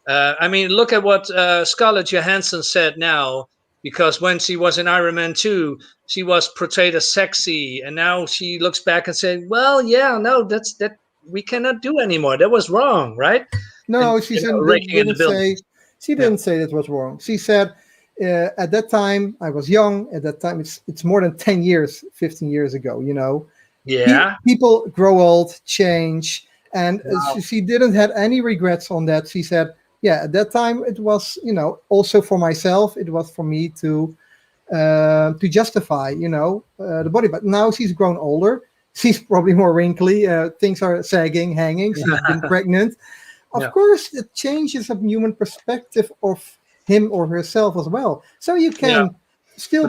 look at what Scarlett Johansson said now. Because when she was in Iron Man 2, she was portrayed as sexy, and now she looks back and said, "Well, yeah, no, that we cannot do anymore. That was wrong, right?" No, and, she didn't say. She didn't say that was wrong. She said, "At that time, I was young. At that time, it's more than 10 years, 15 years ago. Yeah, people grow old, change, and she didn't have any regrets on that. She said." Yeah, at that time it was, also for myself. It was for me to justify, the body. But now she's grown older. She's probably more wrinkly. Things are sagging, hanging. She's been pregnant. Of course, it changes a human perspective of him or herself as well. So you can still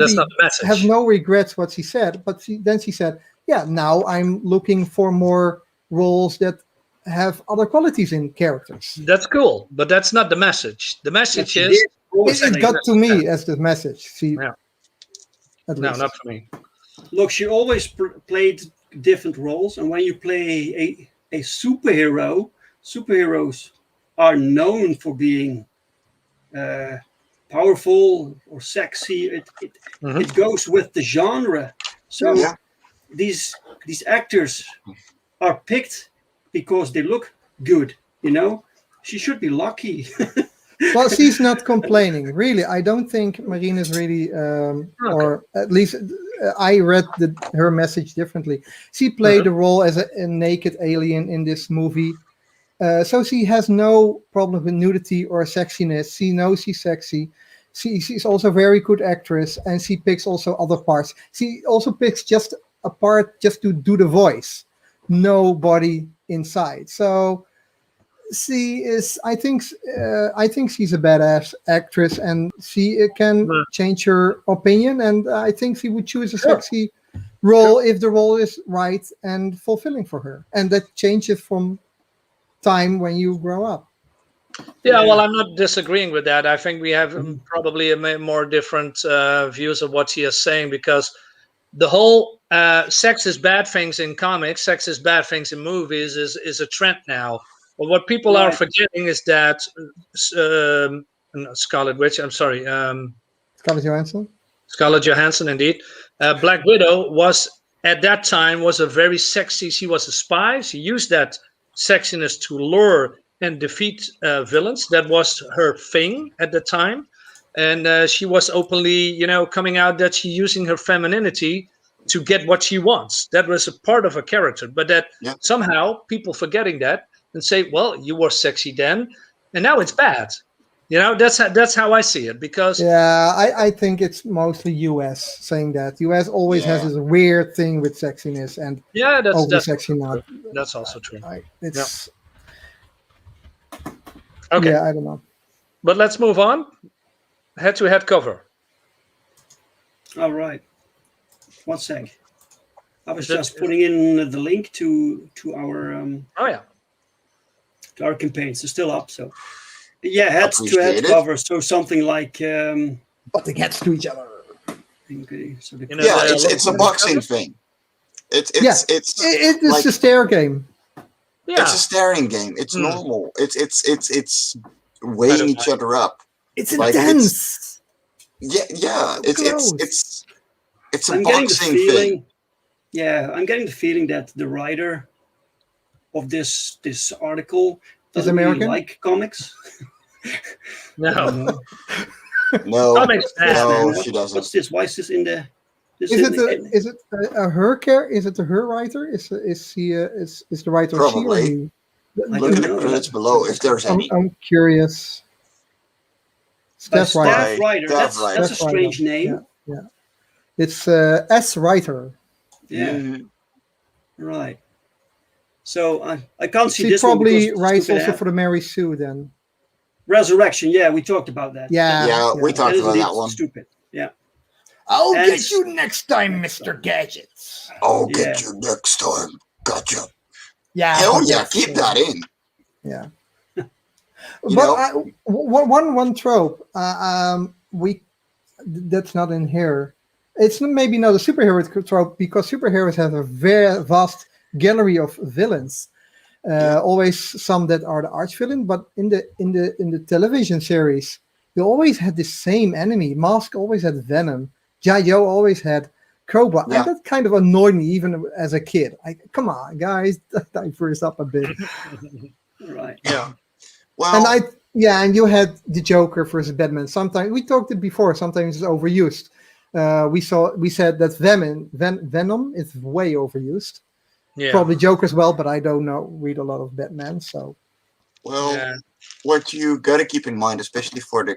have no regrets what she said. But then she said, "Yeah, now I'm looking for more roles that have other qualities in characters." That's cool, but that's not the message. The message is it got to me as the message. No, not for me. Look, she always played different roles, and when you play a superhero, superheroes are known for being powerful or sexy. It goes with the genre. So these actors are picked because they look good, She should be lucky. Well, she's not complaining. Really, I don't think Marine is really, or at least I read her message differently. She played the role as a naked alien in this movie. So she has no problem with nudity or sexiness. She knows she's sexy. She's also a very good actress, and she picks also other parts. She also picks just a part just to do the voice. Nobody inside. So she is. I think she's a badass actress, and she can change her opinion. And I think she would choose a sexy role if the role is right and fulfilling for her. And that changes from time when you grow up. Yeah, well, I'm not disagreeing with that. I think we have probably a more different views of what she is saying, because the whole sex is bad things in comics, sex is bad things in movies is a trend now. But what people are forgetting is that Scarlet Witch, I'm sorry. Scarlett Johansson? Scarlett Johansson, indeed. Black Widow was, at that time, was a very sexy, she was a spy. She used that sexiness to lure and defeat villains. That was her thing at the time. And she was openly, coming out that she's using her femininity to get what she wants. That was a part of her character. But that somehow people forgetting that and say, well, you were sexy then, and now it's bad. That's how I see it. Because I think it's mostly US saying that. US always has this weird thing with sexiness and that's sexy not. That's also true. It's okay. Yeah, I don't know. But let's move on. Head-to-head cover. All right. 1 sec. I was just putting in the link to our to our campaigns. It's still up, so head-to-head cover. So something like butting heads to each other. Okay, so it's a boxing thing. It's like, a stare game. Yeah. It's a staring game. It's normal. It's weighing each other up. It's intense. It's a I'm boxing thing. Yeah, I'm getting the feeling that the writer of this article doesn't really like comics. No. No, she doesn't. What's this? Why is this in the? Is it a her care? Is it a her writer? Is the writer probably? She or he? Look at the credits below if there's any. I'm curious. Staff writer. That's a strange name. Yeah. It's S writer. Yeah. Right. So I can't see she this. She probably writes also for the Mary Sue then. Resurrection. Yeah, we talked about that. Yeah, we talked That is about indeed that one. stupid. Yeah. I'll And- get you next time, Mr. Gadgets. I'll Yeah. get you next time. Gotcha. yeah. Hell but yeah, that's, keep that in. Yeah. You But know- one trope. That's not in here. It's maybe not a superhero trope because superheroes have a very vast gallery of villains. Always some that are the arch villain, but in the television series, they always had the same enemy. Mask always had Venom. G.I. Joe always had Cobra, Yeah. and that kind of annoyed me even as a kid. Come on, guys, diverse up a bit. Right. Yeah. Well, And you had the Joker versus Batman. Sometimes we talked it before. Sometimes it's overused. We said that Venom is way overused. Yeah. Probably Joker as well, but I don't read a lot of Batman. So Yeah. what you got to keep in mind, especially for the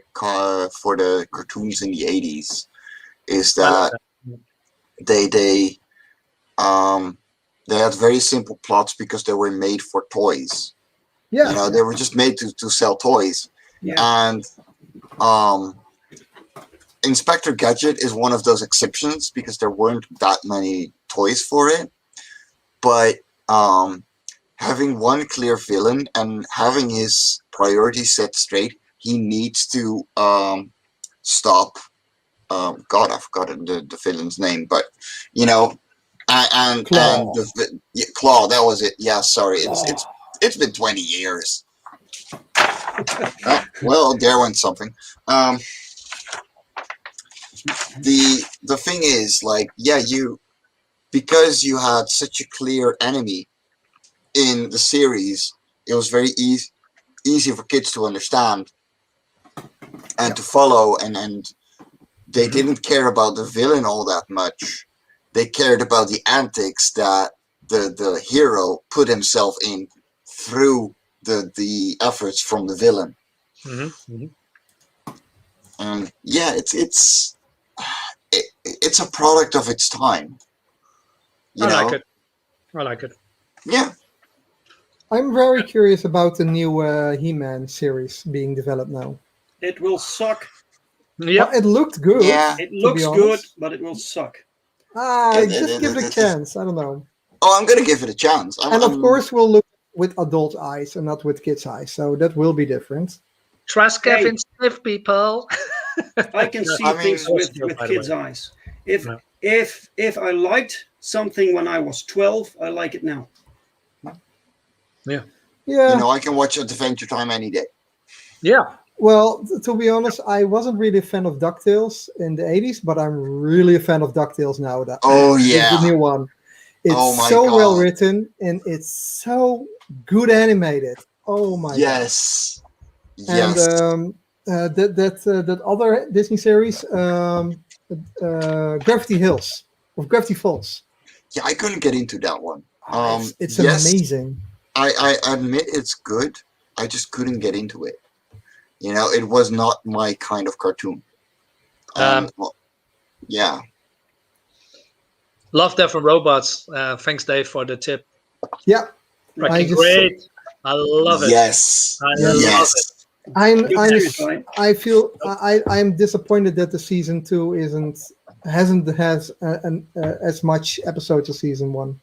cartoons in the 80s, is that they had very simple plots because they were made for toys. yeah, You know, they were just made to sell toys. Yeah. And Inspector Gadget is one of those exceptions because there weren't that many toys for it. But having one clear villain and having his priorities set straight, he needs to stop. God, I've forgotten the villain's name, but you know, and Claw. Claw. That was it. Yeah, sorry, it's been 20 years. Oh, well, there went something. The thing is, like, yeah, because you had such a clear enemy in the series, it was very easy for kids to understand and to follow, and they didn't care about the villain all that much. They cared about the antics that the hero put himself in through the efforts from the villain. And yeah, it's a product of its time. You know? I like it. Yeah. I'm very curious about the new He-Man series being developed now. It will suck. Yep. Well, it looked good. Yeah. It be looks good, honest. but it will suck. Just give it a chance. I don't know. Oh, I'm gonna give it a chance. And of course, we'll look with adult eyes and not with kids' eyes, so that will be different. Trust Hey. Kevin Smith, people. I can see I mean- things with By the kids' way. eyes. If No. if I liked something when I was 12, I like it now. Yeah. you know, I can watch Adventure Time any day. Yeah. Well, to be honest, I wasn't really a fan of DuckTales in the 80s, but I'm really a fan of DuckTales now. Oh The yeah. new one. It's Oh my so well God. written and it's so good animated. Oh my Yes. god. Yes. And that other Disney series, Gravity Hills or Gravity Falls. Yeah, I couldn't get into that one. It's yes, amazing. I admit it's good. I just couldn't get into it. You know, it was not my kind of cartoon. Well, yeah. Love Death and Robots. Thanks, Dave, for the tip. Yeah. Freaking great. I love it. Yes. I love Yes. I feel I'm disappointed that the season 2 hasn't as much episodes as season 1.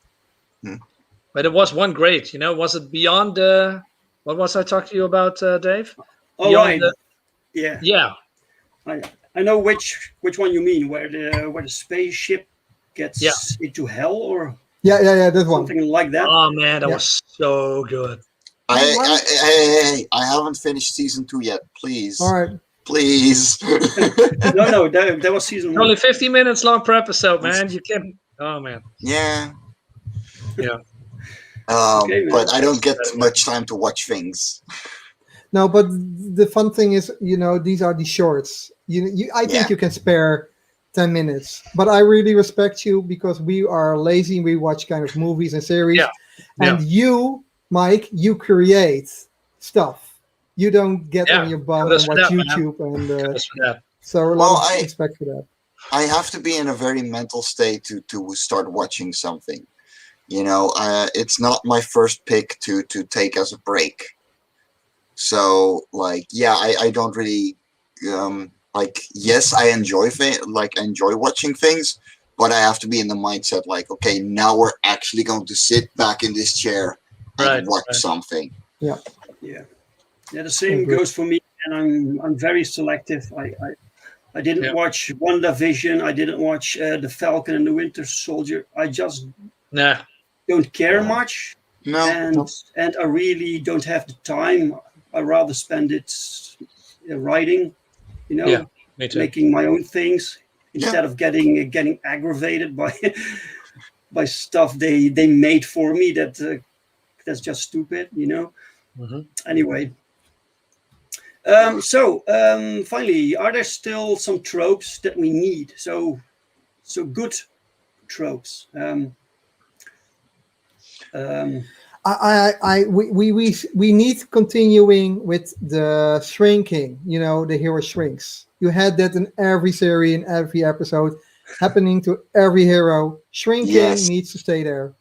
But it was one great. You know, was it beyond the? What was I talking to you about, Dave? Oh, Beyond right. the- Yeah. yeah. I know which one you mean, where the spaceship gets into hell or Yeah, that one. something like that. Oh man, that Yeah. was so good. I haven't finished season 2 yet. Please. All right. Please. No, that was season 1. Only 50 minutes long per episode, man. You can. Oh man. Yeah. Yeah. Okay, man. But I don't get much time to watch things. No, but the fun thing is, these are the shorts. I think you can spare 10 minutes. But I really respect you because we are lazy. We watch kind of movies and series. Yeah. And you, Mike, you create stuff. You don't get on your bum and Kudos watch for that, man. YouTube. And Kudos for that. so a Well, lot of respect for that. I have to be in a very mental state to start watching something. You know, it's not my first pick to take as a break. So like, yeah, I don't really like. Yes, I enjoy enjoy watching things, but I have to be in the mindset like, okay, now we're actually going to sit back in this chair and Right, watch right. something. Yeah. Yeah, yeah. The same Agree. goes for me, and I'm very selective. I didn't Yeah. watch WandaVision. I didn't watch The Falcon and the Winter Soldier. I just Nah. don't care No. much, No, and I really don't have the time. I rather spend it writing, Yeah. Me too. making my own things Yeah. instead of getting aggravated by by stuff they made for me that's just stupid. Hmm. Anyway, finally, are there still some tropes that we need? So good tropes. Um, We need continuing with the shrinking. The hero shrinks. You had that in every series, in every episode, happening to every hero. Shrinking Yes. needs to stay there.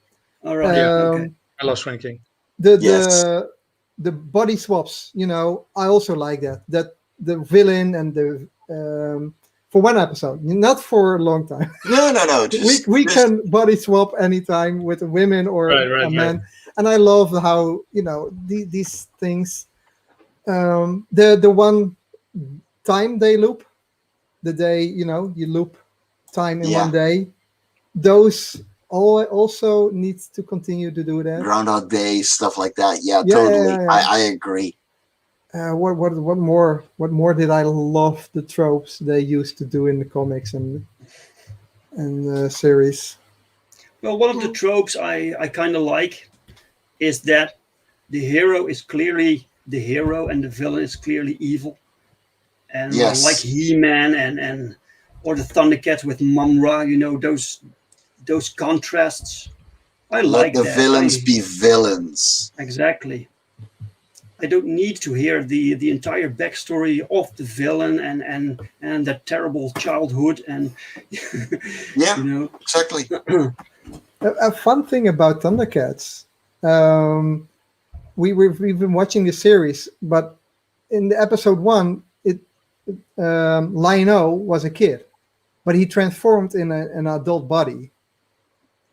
all right. Okay. Um, I love shrinking. the Yes. the body swaps. I also like that. That the villain and the for one episode, not for a long time. No. We can body swap anytime with a women or Right, a right, man, right. and I love how these things. The one time they loop, the day you loop time in Yeah. one day. Those all also needs to continue to do that. Groundhog Day, stuff like that. Yeah, Yeah, totally. yeah, yeah. I agree. What more did I love the tropes they used to do in the comics and series? Well, one of the tropes I kind of like is that the hero is clearly the hero and the villain is clearly evil. And like Yes. He-Man and or the Thundercats with Mumra, those contrasts. I Let like the that. villains be villains. Exactly. I don't need to hear the entire backstory of the villain and that terrible childhood and Yeah, you know. exactly. A fun thing about Thundercats, um, we've been watching the series, but in the episode one, Lion-O was a kid, but he transformed in an adult body.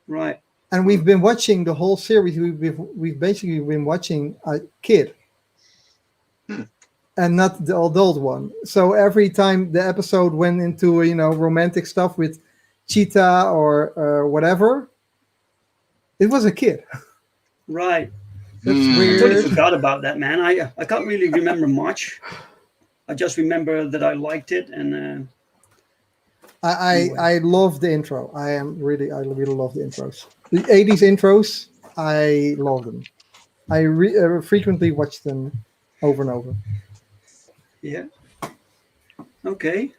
Right. And we've been watching the whole series. We've basically been watching a kid, Hmm. and not the adult one. So every time the episode went into romantic stuff with Cheetah or whatever, it was a kid. Right. That's I Hmm. totally weird. forgot about that, man. I can't really remember much. I just remember that I liked it, and anyway. I love the intro. I really love the intros. The 80s intros, I love them. I frequently watch them over and over. Yeah. Okay.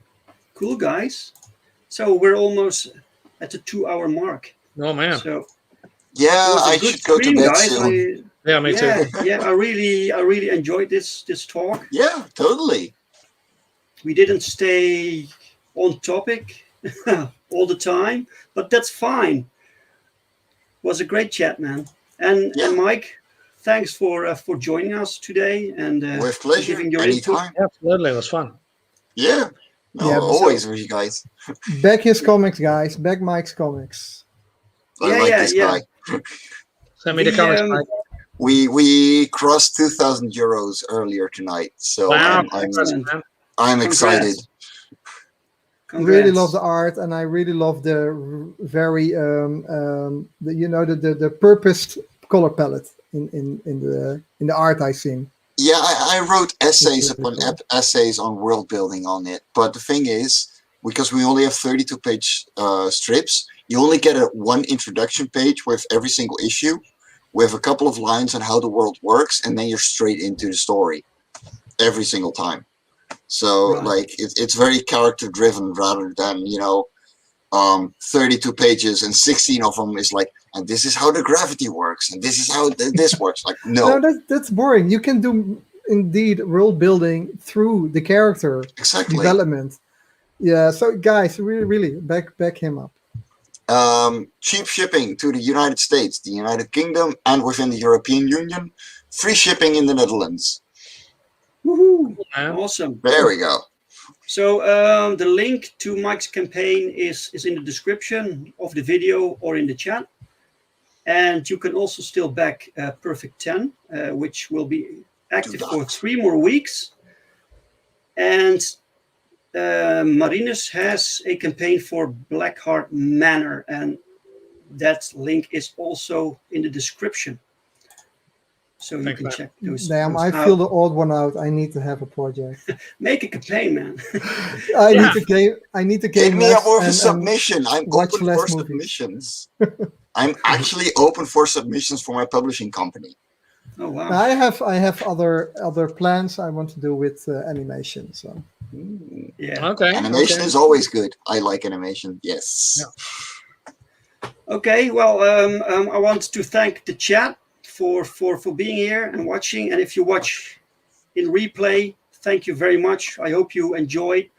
Cool, guys. So we're almost at the 2 hour mark. Oh man. So Yeah, it was a I good should go to stream, bed guys. soon. Yeah, me too. I really enjoyed this talk. Yeah, totally. We didn't stay on topic all the time, but that's fine. It was a great chat, man. And Yeah. Mike, thanks for joining us today and With pleasure. giving your input. Anytime. Absolutely, it was fun. Yeah. No, Yeah, always with you guys. Back his comics, guys. Back Mike's comics. I Yeah, like yeah, this yeah. guy. Send me the The, comics. um, Mike. We crossed 2,000 euros earlier tonight, so Wow, I'm excellent, man. I'm excited. Congrats. Really love the art, and I really love the very the purposed color palette in the art I've seen. Yeah, I wrote essays It's really upon cool. essays on world building on it, but the thing is, because we only have 32-page strips, you only get one introduction page with every single issue, with a couple of lines on how the world works, and then you're straight into the story every single time. So Right. like it's very character driven rather than 32 pages and 16 of them is like, and this is how the gravity works and this is how this works. Like No, no, that's boring. You can do indeed world building through the character exactly. development. Yeah, so guys, really back him up. Cheap shipping to the United States, the United Kingdom, and within the European Union. Free shipping in the Netherlands. Woohoo! man. Awesome. There we go. So the link to Mike's campaign is in the description of the video or in the chat. And you can also still back Perfect 10, which will be active for 3 more weeks. And Marinus has a campaign for Blackhart Manor, and that link is also in the description. So you can check those. Damn, those I out. feel the odd one out. I need to have a project. Make a campaign, man. I need to game Hit me up less with a and submission. I'm watch open less for movies. submissions. I'm actually open for submissions for my publishing company. Oh wow! I have other plans I want to do with animation. So Yeah. Okay. Animation is always good. I like animation. Yes. Yeah. Okay. Well, I want to thank the chat for being here and watching. And if you watch in replay, thank you very much. I hope you enjoyed.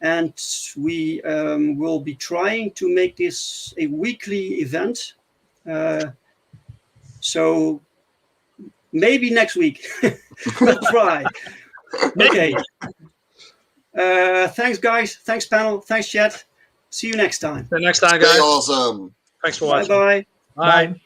And we will be trying to make this a weekly event. So maybe next week. We'll try. Okay. Thanks, guys. Thanks, panel. Thanks, chat. See you next time. The next time, Stay guys. awesome. Thanks for watching. Bye-bye. Bye.